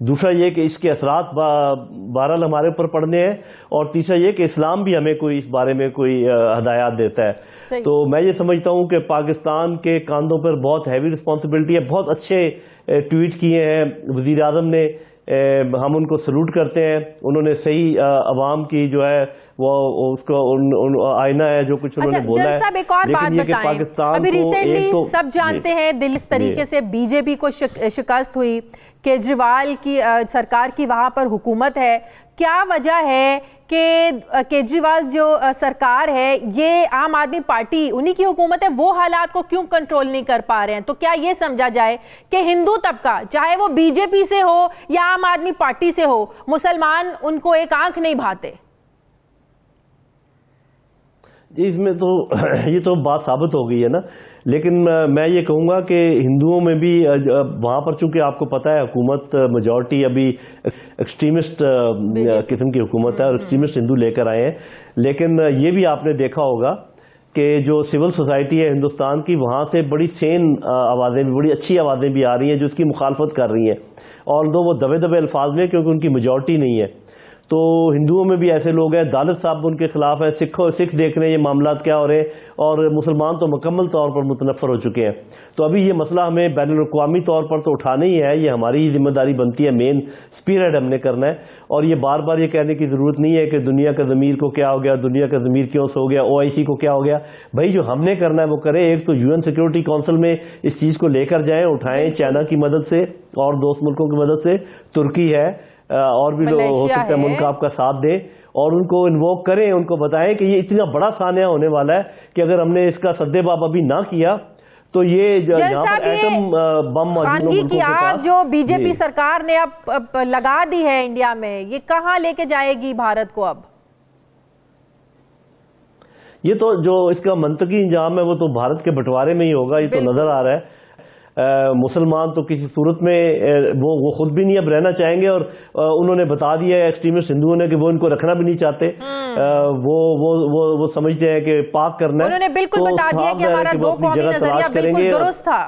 दूसरा ये कि इसके असरात बहरहाल हमारे ऊपर पड़ने हैं, और तीसरा ये कि इस्लाम भी हमें कोई इस बारे में कोई हदायत देता है। तो मैं ये समझता हूँ कि पाकिस्तान के कांधों पर बहुत हैवी रिस्पॉन्सिबिलिटी है। बहुत अच्छे ट्वीट किए हैं वज़ीर आज़म ने, हम उनको सलूट करते हैं। उन्होंने सही अवाम की जो है वो उसको आईना है जो कुछ उन्होंने बोला है। साहब एक और बात बताएं, अभी रिसेंटली सब जानते हैं दिल्ली इस तरीके से बीजेपी को शिकस्त हुई, केजरीवाल की सरकार की वहां पर हुकूमत है। क्या वजह है कि केजरीवाल जो सरकार है, ये आम आदमी पार्टी उन्हीं की हुकूमत है, वो हालात को क्यों कंट्रोल नहीं कर पा रहे हैं? तो क्या ये समझा जाए कि हिंदू तबका, चाहे वो बीजेपी से हो या आम आदमी पार्टी से हो, मुसलमान उनको एक आंख नहीं भाते? इसमें तो ये तो बात साबित हो गई है ना। लेकिन मैं ये कहूँगा कि हिंदुओं में भी वहाँ पर चूंकि आपको पता है हुकूमत मेजॉरिटी अभी एक्सट्रीमिस्ट किस्म की हुकूमत है और एक्सट्रीमिस्ट हिंदू लेकर आए हैं। लेकिन ये भी आपने देखा होगा कि जो सिविल सोसाइटी है हिंदुस्तान की, वहाँ से बड़ी सेन आवाज़ें भी, बड़ी अच्छी आवाज़ें भी आ रही हैं जो इसकी मुखालफत कर रही हैं, और दो वो दबे दबे अल्फाज में, क्योंकि उनकी मेजॉरिटी नहीं है। तो हिंदुओं में भी ऐसे लोग हैं, दालित साहब उनके खिलाफ है, सिख देख रहे हैं ये मामला क्या हो रहे हैं, और मुसलमान तो मुकम्मल तौर पर मुतनफ़र हो चुके हैं। तो अभी ये मसला हमें बैनुल-अक़वामी तौर पर तो उठाना ही है, ये हमारी ही जिम्मेदारी बनती है, मेन स्पीरहेड हमने करना है। और ये बार बार ये कहने की ज़रूरत नहीं है कि दुनिया का ज़मीर को क्या हो गया, दुनिया का ज़मीर क्यों सो गया, OIC को क्या हो गया। भाई जो हमने करना है वो करें। एक तो UN सिक्योरिटी काउंसिल में इस चीज़ को लेकर जाएँ, उठाएँ, चाइना की मदद से और दोस्त मुल्कों की मदद से, तुर्की है और भी हो सकता है मुल्क आपका साथ दे, और उनको इन्वोक करें, उनको बताएं कि ये इतना बड़ा सानिया होने वाला है कि अगर हमने इसका सद्देबाब अभी ना किया तो ये यहाँ पर एटम बम मौजूद की आग जो बीजेपी सरकार ने अब लगा दी है इंडिया में, ये कहाँ लेके जाएगी भारत को? अब ये तो जो इसका मंतकी इंजाम है वो तो भारत के बंटवारे में ही होगा, ये तो नजर आ रहा है। मुसलमान तो किसी सूरत में वो खुद भी नहीं अब रहना चाहेंगे, और उन्होंने बता दिया है एक्सट्रीमिस्ट हिंदुओं ने कि वो इनको रखना भी नहीं चाहते। वो समझते हैं कि पाक करना है। उन्होंने बिल्कुल बता दिया कि हमारा दो कौमी नजरिया बिल्कुल दुरुस्त था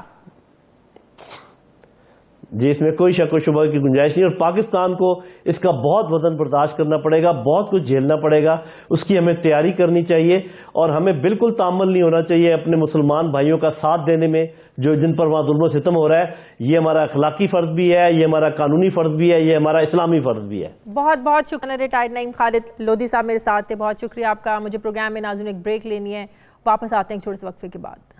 जी, इसमें कोई शक व शुबा की गुंजाइश नहीं। और पाकिस्तान को इसका बहुत वजन बर्दाश्त करना पड़ेगा, बहुत कुछ झेलना पड़ेगा, उसकी हमें तैयारी करनी चाहिए, और हमें बिल्कुल तामुल नहीं होना चाहिए अपने मुसलमान भाइयों का साथ देने में जो जिन पर वहाँ जुल्म सितम हो रहा है। ये हमारा अखलाकी फ़र्ज भी है, ये हमारा कानूनी फ़र्ज भी है, ये हमारा इस्लामी फ़र्ज भी है। बहुत बहुत शुक्रिया। रिटायर्ड नईम खालिद लोधी साहब मेरे साथ थे, बहुत शुक्रिया आपका। मुझे प्रोग्राम में नाज़रीन एक ब्रेक लेनी है, वापस आते हैं एक छोटे से वक्फे के बाद।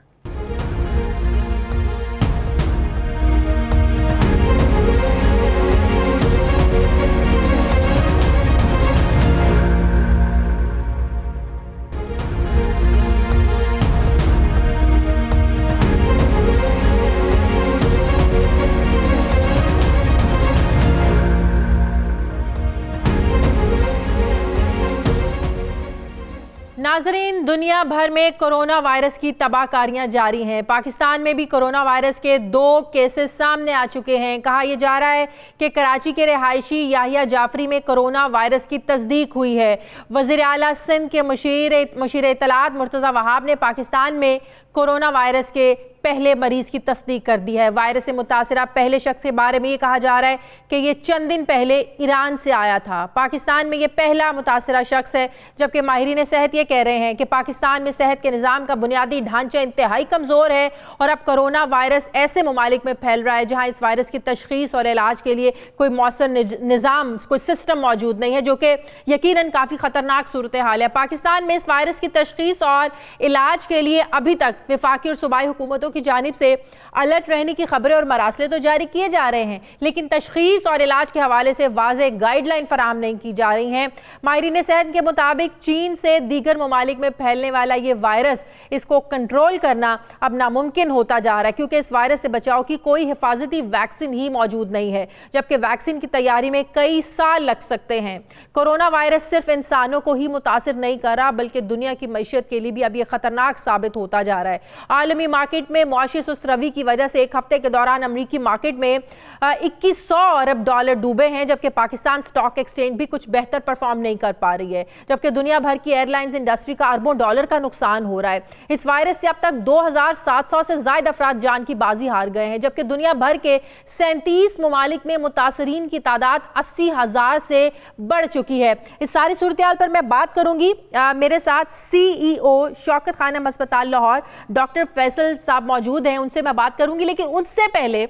नाजरीन, दुनिया भर में कोरोना वायरस की तबाहकारियां जारी हैं। पाकिस्तान में भी कोरोना वायरस के 2 केसेस सामने आ चुके हैं। कहा यह जा रहा है कि कराची के रिहायशी याहिया जाफरी में कोरोना वायरस की तस्दीक हुई है। वज़ीर आला सिंध के मुशीर इत्तलात मुर्तज़ा वहाब ने पाकिस्तान में कोरोना वायरस के पहले मरीज की तस्दीक कर दी है। वायरस से मुतासिरा पहले शख्स के बारे में ये कहा जा रहा है कि ये चंद दिन पहले ईरान से आया था। पाकिस्तान में ये पहला मुतासिरा शख्स है, जबकि माहिरीन सेहत ये कह रहे हैं कि पाकिस्तान में सेहत के निज़ाम का बुनियादी ढांचा इंतहाई कमज़ोर है, और अब कोरोना वायरस ऐसे ममालिक में फैल रहा है जहाँ इस वायरस की तशख़ीस और इलाज के लिए कोई मौसर निज़ाम, कोई सिस्टम मौजूद नहीं है, जो कि यकीनन काफ़ी ख़तरनाक सूरत हाल है। पाकिस्तान में इस वायरस की तशख़ीस और इलाज के लिए अभी तक वफाकी और सूबाई हुकूमतों की जानिब से अलर्ट रहने की खबरें और मरासले तो जारी किए जा रहे हैं, लेकिन तशख़ीस और इलाज के हवाले से वाज़ेह गाइडलाइन फराहम नहीं की जा रही हैं। माहिरीन सेहत के मुताबिक चीन से दीगर ममालिक में फैलने वाला ये वायरस, इसको कंट्रोल करना अब नामुमकिन होता जा रहा है, क्योंकि इस वायरस से बचाव की कोई हिफाजती वैक्सीन ही मौजूद नहीं है, जबकि वैक्सीन की तैयारी में कई साल लग सकते हैं। कोरोना वायरस सिर्फ इंसानों को ही मुतासिर नहीं कर रहा, बल्कि दुनिया की मईशत के लिए भी अब ये खतरनाक साबित होता जा रहा है। आलमी मार्केट में मुआशी सुस्त रवी की वजह से एक हफ्ते के दौरान अमरीकी मार्केट में 2100 अरब डॉलर डूबे हैं, जबकि पाकिस्तान स्टॉक एक्सचेंज भी कुछ बेहतर परफॉर्म नहीं कर पा रही है, जबकि दुनिया भर की एयरलाइंस इंडस्ट्री का अरबों डॉलर का नुकसान हो रहा है। इस वायरस से अब तक 2700 से ज्यादा अफराद जान की बाजी हार गए हैं, जबकि दुनिया भर के 37 ममालिक में मुतासरीन की तादाद 80,000 से बढ़ चुकी है। इस सारी सूरत हाल पर मैं बात करूंगी। मेरे साथ CEO शौकत खानम अस्पताल लाहौर डॉक्टर फैसल साहब मौजूद हैं, उनसे मैं बात करूंगी, लेकिन उससे पहले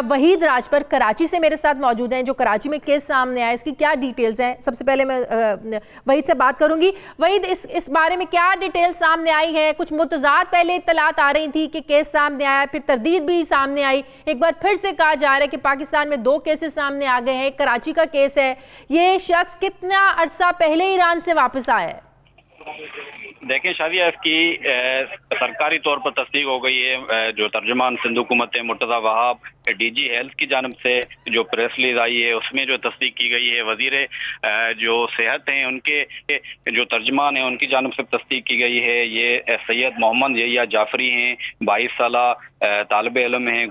वहीद राजपर कराची से मेरे साथ मौजूद हैं, जो कराची में केस सामने आया, इसकी क्या डिटेल्स हैं। सबसे पहले मैं वहीद से बात करूंगी। वहीद, इस बारे में क्या डिटेल्स सामने आई है? कुछ मुतज़ाद पहले इत्तलात आ रही थी कि केस सामने आया, फिर तरदीद भी सामने आई, एक बार फिर से कहा जा रहा है कि पाकिस्तान में 2 केसेस सामने आ गए हैं, कराची का केस है। ये शख्स कितना अरसा पहले ईरान से वापस आया है? देखें शादिया, इसकी सरकारी तौर पर तस्दीक हो गई है। जो तर्जुमान सिंध हुकूमत मुर्तज़ा वहाब DG हेल्थ की जानब से जो प्रेस रिलीज आई है, उसमें जो तस्दीक की गई है, वजीर जो सेहत हैं उनके जो तर्जुमान हैं उनकी जानब से तस्दीक की गई है। ये सैयद मोहम्मद यहिया जाफरी हैं, 22 साला तालिब इल्म हैं,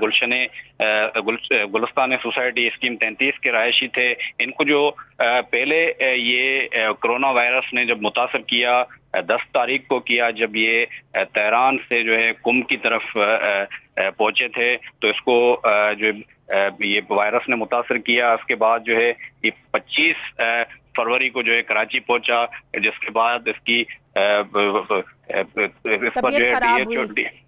गुलिस्तान सोसाइटी स्कीम 33 के रहायशी थे। इनको जो पहले ये कोरोना वायरस ने जब मुतासर किया 10 तारीख को किया, जब ये तेहरान से जो है कुम की तरफ पहुंचे थे, तो इसको जो ये वायरस ने मुतासर किया। उसके बाद जो है ये 25 फरवरी को जो है कराची पहुंचा, जिसके बाद इसकी इस पर जो है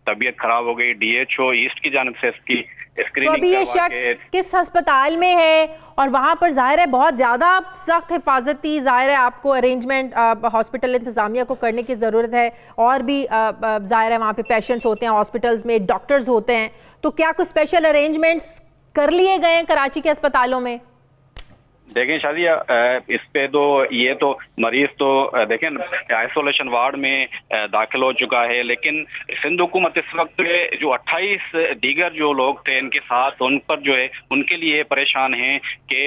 तबीयत खराब हो गई। DHO ईस्ट की जानब से इसकी तो अभी ये शख्स किस अस्पताल में है? और वहाँ पर जाहिर है बहुत ज़्यादा सख्त हिफाजती जाहिर है आपको अरेंजमेंट हॉस्पिटल इंतज़ामिया को करने की ज़रूरत है, और भी जाहिर है वहाँ पे पेशेंट्स होते हैं, हॉस्पिटल्स में डॉक्टर्स होते हैं, तो क्या कुछ स्पेशल अरेंजमेंट्स कर लिए गए हैं कराची के अस्पतालों में? देखें शादिया, इस पे तो ये तो मरीज तो देखें आइसोलेशन वार्ड में दाखिल हो चुका है, लेकिन सिंध हुकूमत इस वक्त जो 28 दीगर जो लोग थे इनके साथ, उन पर जो है उनके लिए परेशान हैं कि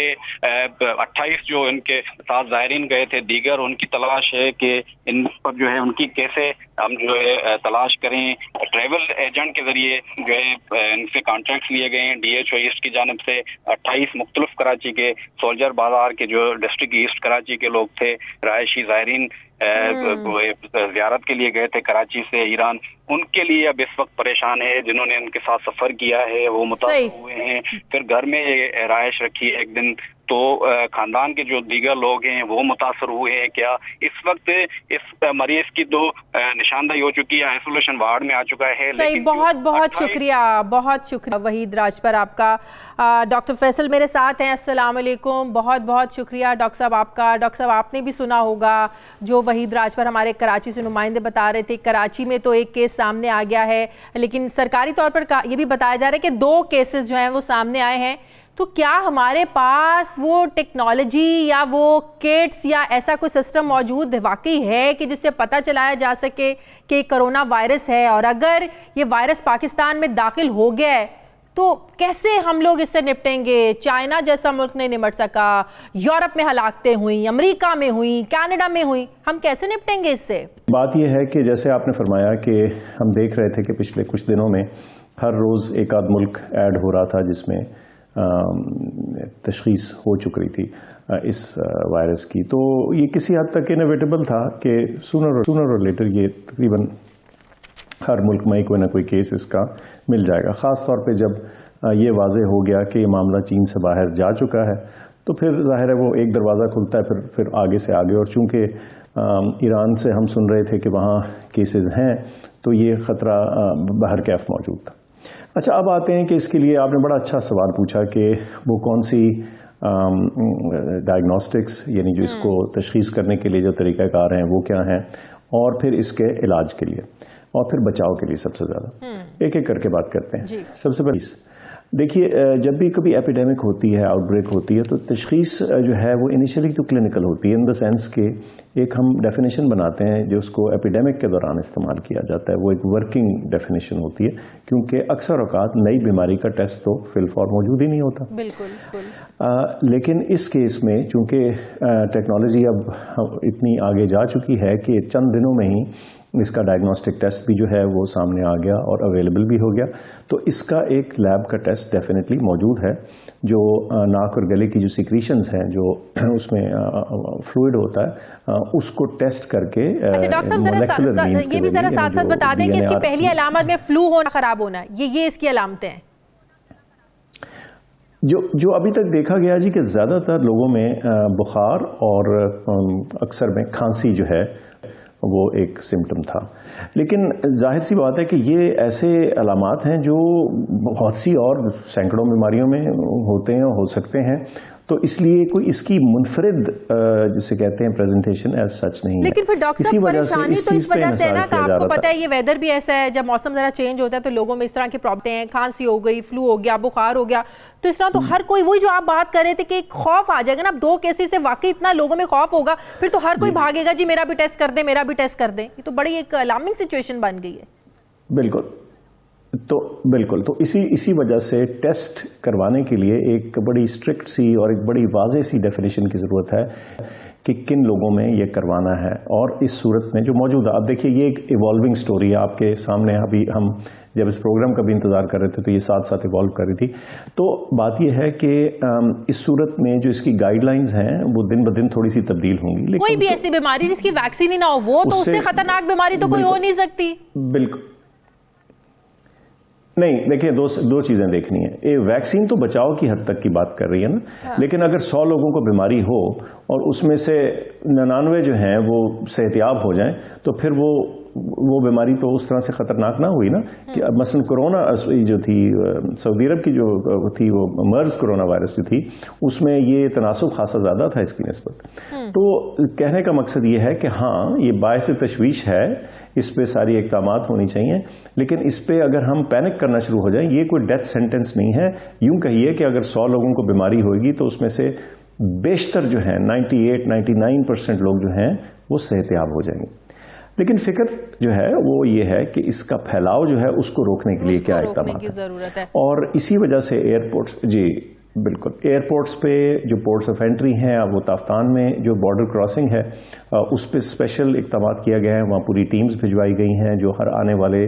28 जो इनके साथ ज़ायरीन गए थे दीगर, उनकी तलाश है कि इन पर जो है उनकी कैसे हम जो है तलाश करें। ट्रैवल एजेंट के जरिए जो है इनसे कॉन्ट्रैक्ट लिए गए हैं DHO ईस्ट की जानब से। 28 मुख्तलिफ कराची के सोल्जर बाजार के जो डिस्ट्रिक्ट ईस्ट कराची के लोग थे, रहायशी ज़ायरीन ज़ियारत के लिए गए थे कराची से ईरान, उनके लिए अब इस वक्त परेशान है। जिन्होंने उनके साथ सफ़र किया है वो मुतासर हुए हैं, फिर घर में ये रहायश रखी है एक दिन, तो खानदान के जो दीगर लोग हैं वो मुतासर हुए हैं। क्या इस वक्त इस मरीज की तो निशानदाही हो चुकी है, आइसोलेशन वार्ड में आ चुका है। सही, बहुत बहुत शुक्रिया वहीद राजपर आपका। डॉक्टर फैसल मेरे साथ हैं। अस्सलाम वालेकुम, बहुत बहुत शुक्रिया डॉक्टर साहब आपका। डॉक्टर साहब, आपने भी सुना होगा जो वहीद राजपर हमारे कराची से नुमाइंदे बता रहे थे, कराची में तो एक केस सामने आ गया है, लेकिन सरकारी तौर पर ये भी बताया जा रहा है कि 2 केसेस जो हैं वो सामने आए हैं। तो क्या हमारे पास वो टेक्नोलॉजी या वो किट्स या ऐसा कोई सिस्टम मौजूद वाकई है कि जिससे पता चलाया जा सके कि कोरोना वायरस है, और अगर ये वायरस पाकिस्तान में दाखिल हो गया है तो कैसे हम लोग इससे निपटेंगे? चाइना जैसा मुल्क नहीं निपट सका, यूरोप में हलाकतें हुई, अमेरिका में हुई, कनाडा में हुई, हम कैसे निपटेंगे इससे? बात यह है कि जैसे आपने फरमाया कि हम देख रहे थे कि पिछले कुछ दिनों में हर रोज़ एक आध मुल्क ऐड हो रहा था जिसमें तशखीस हो चुकी थी इस वायरस की, तो ये किसी हद तक इनएविटेबल था कि सूनर और लेटर ये तकरीबन हर मुल्क में कोई ना कोई केस इसका मिल जाएगा। ख़ास तौर पे जब ये वाज़े हो गया कि ये मामला चीन से बाहर जा चुका है, तो फिर ज़ाहिर है वो एक दरवाज़ा खुलता है फिर आगे से आगे, और चूँकि ईरान से हम सुन रहे थे कि वहाँ केसेस हैं, तो ये ख़तरा बाहर कैफ मौजूद था। अच्छा, अब आते हैं कि इसके लिए आपने बड़ा अच्छा सवाल पूछा कि वो कौन सी डायग्नोस्टिक्स यानी जो इसको तशखीस करने के लिए जो तरीक़ाकार हैं वो क्या हैं, और फिर इसके इलाज के लिए और फिर बचाव के लिए सबसे ज़्यादा एक एक करके बात करते हैं। सबसे पहले देखिए, जब भी कभी एपिडेमिक होती है, आउटब्रेक होती है, तो तशखीस जो है वो इनिशियली तो क्लिनिकल होती है, इन द सेंस के एक हम डेफिनेशन बनाते हैं जो उसको एपिडेमिक के दौरान इस्तेमाल किया जाता है, वो एक वर्किंग डेफिनेशन होती है, क्योंकि अक्सर औकात नई बीमारी का टेस्ट तो फिल फॉर मौजूद ही नहीं होता। बिल्कुल। लेकिन इस केस में चूंकि टेक्नोलॉजी अब इतनी आगे जा चुकी है कि चंद दिनों में ही इसका डायग्नोस्टिक टेस्ट भी जो है वो सामने आ गया और अवेलेबल भी हो गया, तो इसका एक लैब का टेस्ट डेफिनेटली मौजूद है जो नाक और गले की जो सिक्रीशंस हैं, जो उसमें फ्लूइड होता है, उसको टेस्ट करके अच्छा डॉक्टर साहब, ये भी जरा साथ साथ बता दें कि इसकी पहली अलामत में फ्लू होना, खराब होना, ये इसकी अलामतें हैं जो अभी तक देखा गया जी कि ज़्यादातर लोगों में बुखार और अक्सर में खांसी जो है वो एक सिम्टम था। लेकिन जाहिर सी बात है कि ये ऐसे अलामात हैं जो बहुत सी और सैकड़ों बीमारियों में होते हैं, हो सकते हैं, तो इसलिए कोई इसकी मुनफरिद जिसे कहते हैं प्रेजेंटेशन एज सच नहीं है। लेकिन फिर डॉक्टर साहब परेशानी तो इस वजह से है ना कि आपको पता है ये वेदर भी ऐसा है, जब मौसम जरा चेंज होता है तो लोगों में इस तरह की प्रॉब्लम हैं, खांसी हो गई, फ्लू हो गया, बुखार हो गया, तो इस तरह तो हर कोई, वही जो आप बात कर रहे थे कि खौफ आ जाएगा ना, अब 2 केसेस से वाकई इतना लोगों में खौफ होगा, फिर तो हर कोई भागेगा जी मेरा भी टेस्ट कर दे, मेरा भी टेस्ट कर दे। ये तो बड़ी एक अलार्मिंग सिचुएशन बन गई है। बिल्कुल, तो इसी वजह से टेस्ट करवाने के लिए एक बड़ी स्ट्रिक्ट सी और एक बड़ी वाज़ेह सी डेफिनेशन की ज़रूरत है कि किन लोगों में ये करवाना है। और इस सूरत में जो मौजूद है, आप देखिए ये एक इवॉल्विंग स्टोरी है आपके सामने, अभी हम जब इस प्रोग्राम का भी इंतज़ार कर रहे थे तो ये साथ साथ इवॉल्व कर रही थी। तो बात ये है कि इस सूरत में जो इसकी गाइडलाइंस हैं वो दिन ब दिन थोड़ी सी तब्दील होंगी। कोई भी ऐसी बीमारी जिसकी वैक्सीन ही ना हो, वो तो उससे खतरनाक बीमारी तो कोई हो नहीं सकती। बिल्कुल नहीं, देखिए दो चीज़ें देखनी है। ये वैक्सीन तो बचाव की हद तक की बात कर रही है ना, लेकिन अगर 100 लोगों को बीमारी हो और उसमें से 99 जो हैं वो सेहतियाब हो जाएं, तो फिर वो बीमारी तो उस तरह से ख़तरनाक ना हुई ना कि अब मसलन कोरोना जो थी सऊदी अरब की जो थी वो मर्ज कोरोना वायरस जो थी, उसमें ये तनासुब खासा ज़्यादा था इसकी निस्बत। तो कहने का मकसद ये है कि हाँ, ये बायस तशवीश है, इस पे सारी इक़दामात होनी चाहिए, लेकिन इस पे अगर हम पैनिक करना शुरू हो जाएं, ये कोई डेथ सेंटेंस नहीं है। यूँ कहिए कि अगर 100 लोगों को बीमारी होगी तो उसमें से बेशतर जो है 98-99% लोग जो हैं वो सेहतियाब हो जाएंगे। लेकिन फिक्र जो है वो ये है कि इसका फैलाव जो है उसको रोकने के लिए क्या इक़दामात है। और इसी वजह से एयरपोर्ट्स, जी बिल्कुल, एयरपोर्ट्स पे जो पोर्ट्स ऑफ एंट्री हैं, वो ताफ्तान में जो बॉर्डर क्रॉसिंग है उस पर स्पेशल इक़दामात किया गया है, वहाँ पूरी टीम्स भिजवाई गई हैं जो हर आने वाले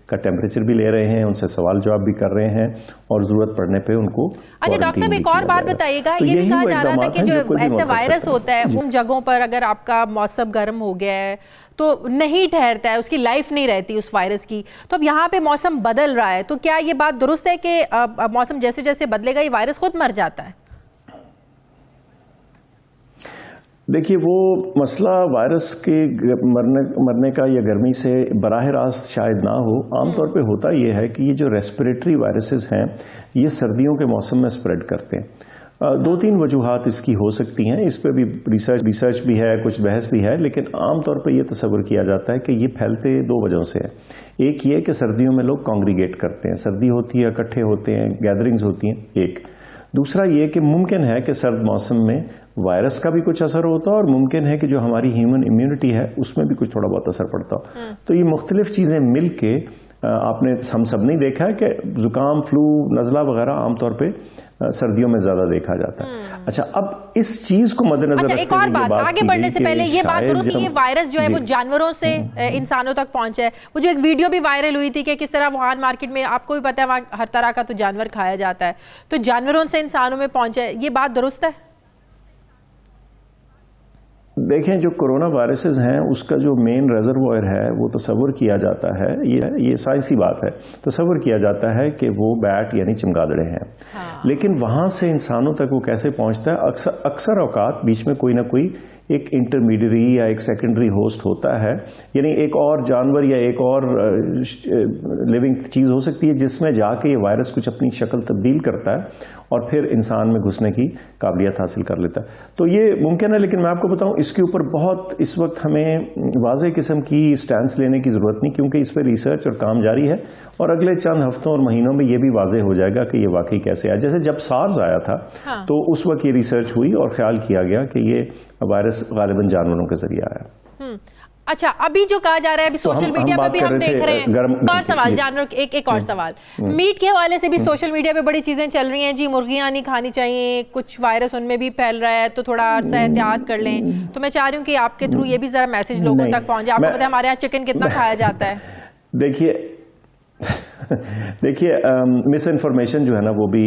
का टेम्परेचर भी ले रहे हैं, उनसे सवाल जवाब भी कर रहे हैं और ज़रूरत पड़ने पे उनको। अच्छा डॉक्टर साहब, एक और बात बताइएगा, ये भी कहा जा रहा था कि जो ऐसे वायरस होता है उन जगहों पर अगर आपका मौसम गर्म हो गया है तो नहीं ठहरता है, उसकी लाइफ नहीं रहती उस वायरस की, तो अब यहाँ पे मौसम बदल रहा है, तो क्या ये बात दुरुस्त है कि मौसम जैसे जैसे बदलेगा ये वायरस खुद मर जाता है? देखिए, वो मसला वायरस के मरने का या गर्मी से बराह रास्त शायद ना हो। आमतौर पे होता ये है कि ये जो रेस्पिरेटरी वायरसेस हैं ये सर्दियों के मौसम में स्प्रेड करते हैं। 2-3 वजूहात इसकी हो सकती हैं, इस पर भी रिसर्च भी है, कुछ बहस भी है, लेकिन आमतौर पर यह तस्वर किया जाता है कि ये फैलते 2 वजहों से है। एक ये कि सर्दियों में लोग कॉन्ग्रीगेट करते हैं, सर्दी होती है, इकट्ठे होते हैं, गैदरिंग्स होती हैं, एक। दूसरा ये कि मुमकिन है कि सर्द मौसम में वायरस का भी कुछ असर होता है और मुमकिन है कि जो हमारी ह्यूमन इम्यूनिटी है उसमें भी कुछ थोड़ा बहुत असर पड़ता हो। तो ये मुख्तलिफ चीज़ें मिल के हम सब ने देखा है कि जुकाम, फ्लू, नज़ला वगैरह आमतौर पे सर्दियों में ज्यादा देखा जाता है। अच्छा, अब इस चीज को मद्देनजर रखते एक और बात आगे बढ़ने से पहले ये बात दुरुस्त, ये वायरस जो है वो जानवरों से इंसानों तक पहुंचा है। वो जो एक वीडियो भी वायरल हुई थी कि किस तरह वुहान मार्केट में, आपको भी पता है वहाँ हर तरह का तो जानवर खाया जाता है, तो जानवरों से इंसानों में पहुंचा है, ये बात दुरुस्त है? देखें, जो कोरोना वायरसेस हैं उसका जो मेन रिजर्वॉयर है वो तस्वर किया जाता है, ये साइंसी बात है, तस्वर किया जाता है कि वो बैट यानी चमगादड़े हैं। लेकिन वहाँ से इंसानों तक वो कैसे पहुँचता है, अक्सर औकात बीच में कोई ना कोई एक इंटरमीडियरी या एक सेकेंडरी होस्ट होता है, यानी एक और जानवर या एक और लिविंग चीज़ हो सकती है जिसमें जाके ये वायरस कुछ अपनी शक्ल तब्दील करता है और फिर इंसान में घुसने की काबिलियत हासिल कर लेता है। तो ये मुमकिन है, लेकिन मैं आपको बताऊं इसके ऊपर बहुत इस वक्त हमें वाज़ेह किस्म की स्टैंस लेने की ज़रूरत नहीं, क्योंकि इस पर रिसर्च और काम जारी है और अगले चंद हफ्तों और महीनों में ये भी वाज़ेह हो जाएगा कि ये वाकई कैसे आया। जैसे जब सार्स आया था तो उस वक्त ये रिसर्च हुई और ख्याल किया गया कि ये वायरस गालिबन जानवरों के जरिए आया। अच्छा, अभी जो कहा जा रहा है, अभी सोशल मीडिया पे भी हम देख रहे हैं, और सवाल जानवरों एक और सवाल, मीट के हवाले से भी सोशल मीडिया पे बड़ी चीजें चल रही हैं जी, मुर्गियां नहीं खानी चाहिए, कुछ वायरस उनमें भी फैल रहा है, तो थोड़ा सा एहतियात कर लें। तो मैं चाह रही हूँ कि आपके थ्रू ये भी जरा मैसेज लोगों तक पहुंचे। आपको पता है हमारे यहाँ चिकन कितना खाया जाता है। देखिए मिस इन्फॉर्मेशन जो है ना वो भी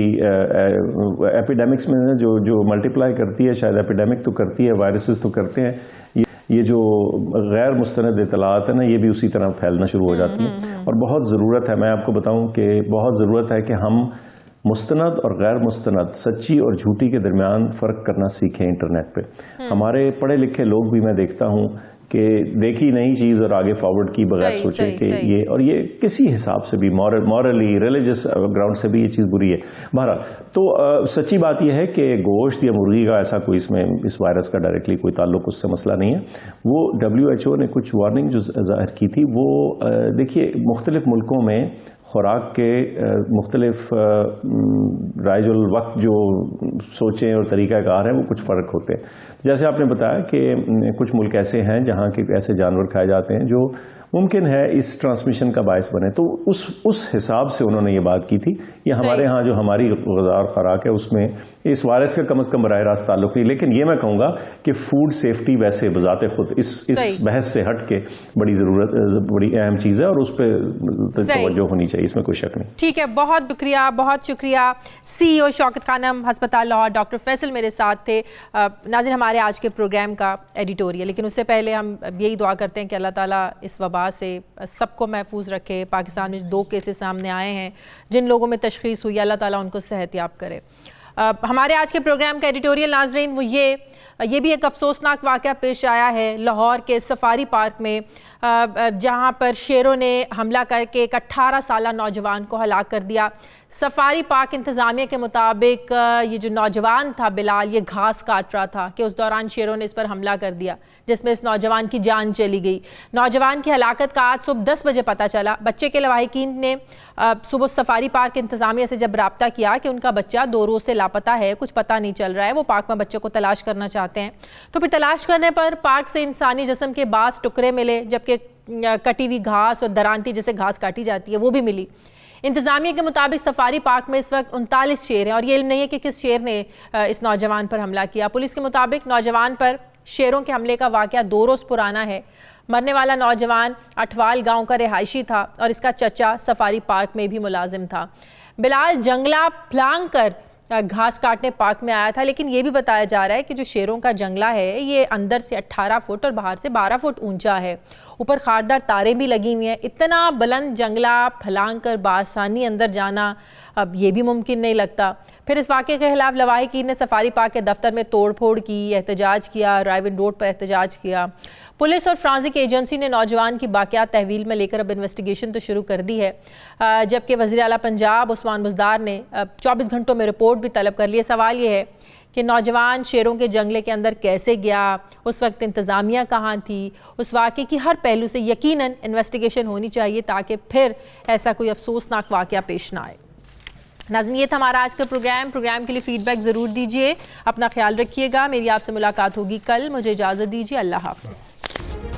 एपिडेमिक्स में जो मल्टीप्लाई करती है, शायद एपिडेमिक तो करती है, वायरसेस तो करते हैं, ये जो गैर मुस्तनद इतलात है ना, ये भी उसी तरह फैलना शुरू हो जाती हैं। और बहुत ज़रूरत है, मैं आपको बताऊं कि बहुत ज़रूरत है कि हम मुस्तनद और गैर मुस्तनद, सच्ची और झूठी के दरमियान फ़र्क करना सीखें इंटरनेट पे। हमारे पढ़े लिखे लोग भी मैं देखता हूँ कि देखी नई चीज़ और आगे फॉरवर्ड की बगैर सोचे कि ये, और ये किसी हिसाब से भी मॉरली रिलीजियस ग्राउंड से भी ये चीज़ बुरी है। बहरहाल तो सच्ची बात यह है कि गोश्त या मुर्गी का ऐसा कोई इसमें इस वायरस का डायरेक्टली कोई ताल्लुक उससे मसला नहीं है। वो WHO ने कुछ वार्निंग जो ज़ाहिर की थी वो देखिए मुख्तलिफ मुल्कों में खुराक के मुख्तलिफ राइजुल वक्त जो सोचें और तरीक़ाकार हैं वो कुछ फ़र्क होते हैं। जैसे आपने बताया कि कुछ मुल्क ऐसे हैं जहाँ के ऐसे जानवर खाए जाते हैं जो मुमकिन है इस ट्रांसमिशन का बायस बने, तो उस हिसाब से उन्होंने ये बात की थी। ये हमारे यहाँ जो हमारी ग़िज़ा और खुराक है उसमें इस वायरस का कम से कम बराह रास्त ताल्लुक नहीं, लेकिन ये मैं कहूँगा कि फूड सेफ्टी वैसे बजाते खुद इस बहस से हट के बड़ी अहम चीज़ है और उस पर तवज्जो होनी चाहिए, इसमें कोई शक नहीं। ठीक है, बहुत शुक्रिया। CEO शौकत खानम हस्पताल लाहौर डॉक्टर फैसल मेरे साथ थे। नाज़रीन, हमारे आज के प्रोग्राम का एडिटोरियल, लेकिन उससे पहले हम यही दुआ करते हैं कि अल्लाह ताला इस वबा से सबको महफूज रखे। पाकिस्तान में 2 केसेस सामने आए हैं, जिन लोगों में तशखीस हुई अल्लाह ताला उनको सेहतयाब करे। हमारे आज के प्रोग्राम का एडिटोरियल नाज़रीन वो ये भी एक अफसोसनाक वाक़या पेश आया है लाहौर के सफारी पार्क में, जहां पर शेरों ने हमला करके एक 18 साला नौजवान को हलाक कर दिया। सफारी पार्क इंतज़ामिया के मुताबिक ये जो नौजवान था बिलाल, ये घास काट रहा था कि उस दौरान शेरों ने इस पर हमला कर दिया, जिसमें इस नौजवान की जान चली गई। नौजवान की हलाकत का आज सुबह 10 बजे पता चला। बच्चे के लवाहिकीन ने सुबह सफारी पार्क इंतज़ामिया से जब रब्ता किया कि उनका बच्चा 2 रोज़ से लापता है, कुछ पता नहीं चल रहा है, वो पार्क में बच्चे को तलाश करना चाहते हैं, तो फिर तलाश करने पर पार्क से इंसानी जिस्म के बास टुकड़े मिले, जबकि कटी हुई घास और दरांती जैसे घास काटी जाती है वो भी मिली। इंतज़ामिया के मुताबिक सफारी पार्क में इस वक्त 39 शेर हैं और ये इल्म नहीं है कि किस शेर ने इस नौजवान पर हमला किया। पुलिस के मुताबिक नौजवान पर शेरों के हमले का वाक़या 2 रोज़ पुराना है। मरने वाला नौजवान अठवाल गांव का रिहायशी था और इसका चचा सफारी पार्क में भी मुलाजिम था। बिलाल जंगला फलांग कर घास काटने पार्क में आया था, लेकिन ये भी बताया जा रहा है कि जो शेरों का जंगला है ये अंदर से 18 फुट और बाहर से 12 फुट ऊंचा है। ऊपर खारदार तारें भी लगी हुई हैं। इतना बुलंद जंगला फलांग कर बासानी अंदर जाना अब ये भी मुमकिन नहीं लगता। फिर इस वाक़े के खिलाफ लवाहिकीन ने सफारी पार्क के दफ्तर में तोड़ फोड़ की, एहतजाज किया, ड्राइविंग रोड पर एहतजाज किया। पुलिस और फ्रांसिक एजेंसी ने नौजवान की बाक़ियात तहवील में लेकर अब इन्वेस्टिगेशन तो शुरू कर दी है, जबकि वज़ीर आला पंजाब उस्मान बुज़दार ने 24 घंटों में रिपोर्ट भी तलब कर ली है। सवाल ये है कि नौजवान शेरों के जंगले के अंदर कैसे गया, उस वक्त इंतज़ामिया कहाँ थी, उस वाक़े की हर पहलू से यकीनन इन्वेस्टिगेशन होनी चाहिए ताकि फिर ऐसा कोई अफसोसनाक वाक़या पेश ना आए। नाज़रीन, ये था हमारा आज का प्रोग्राम के लिए फ़ीडबैक ज़रूर दीजिए। अपना ख्याल रखिएगा। मेरी आपसे मुलाकात होगी कल। मुझे इजाज़त दीजिए। अल्लाह हाफ़िज़।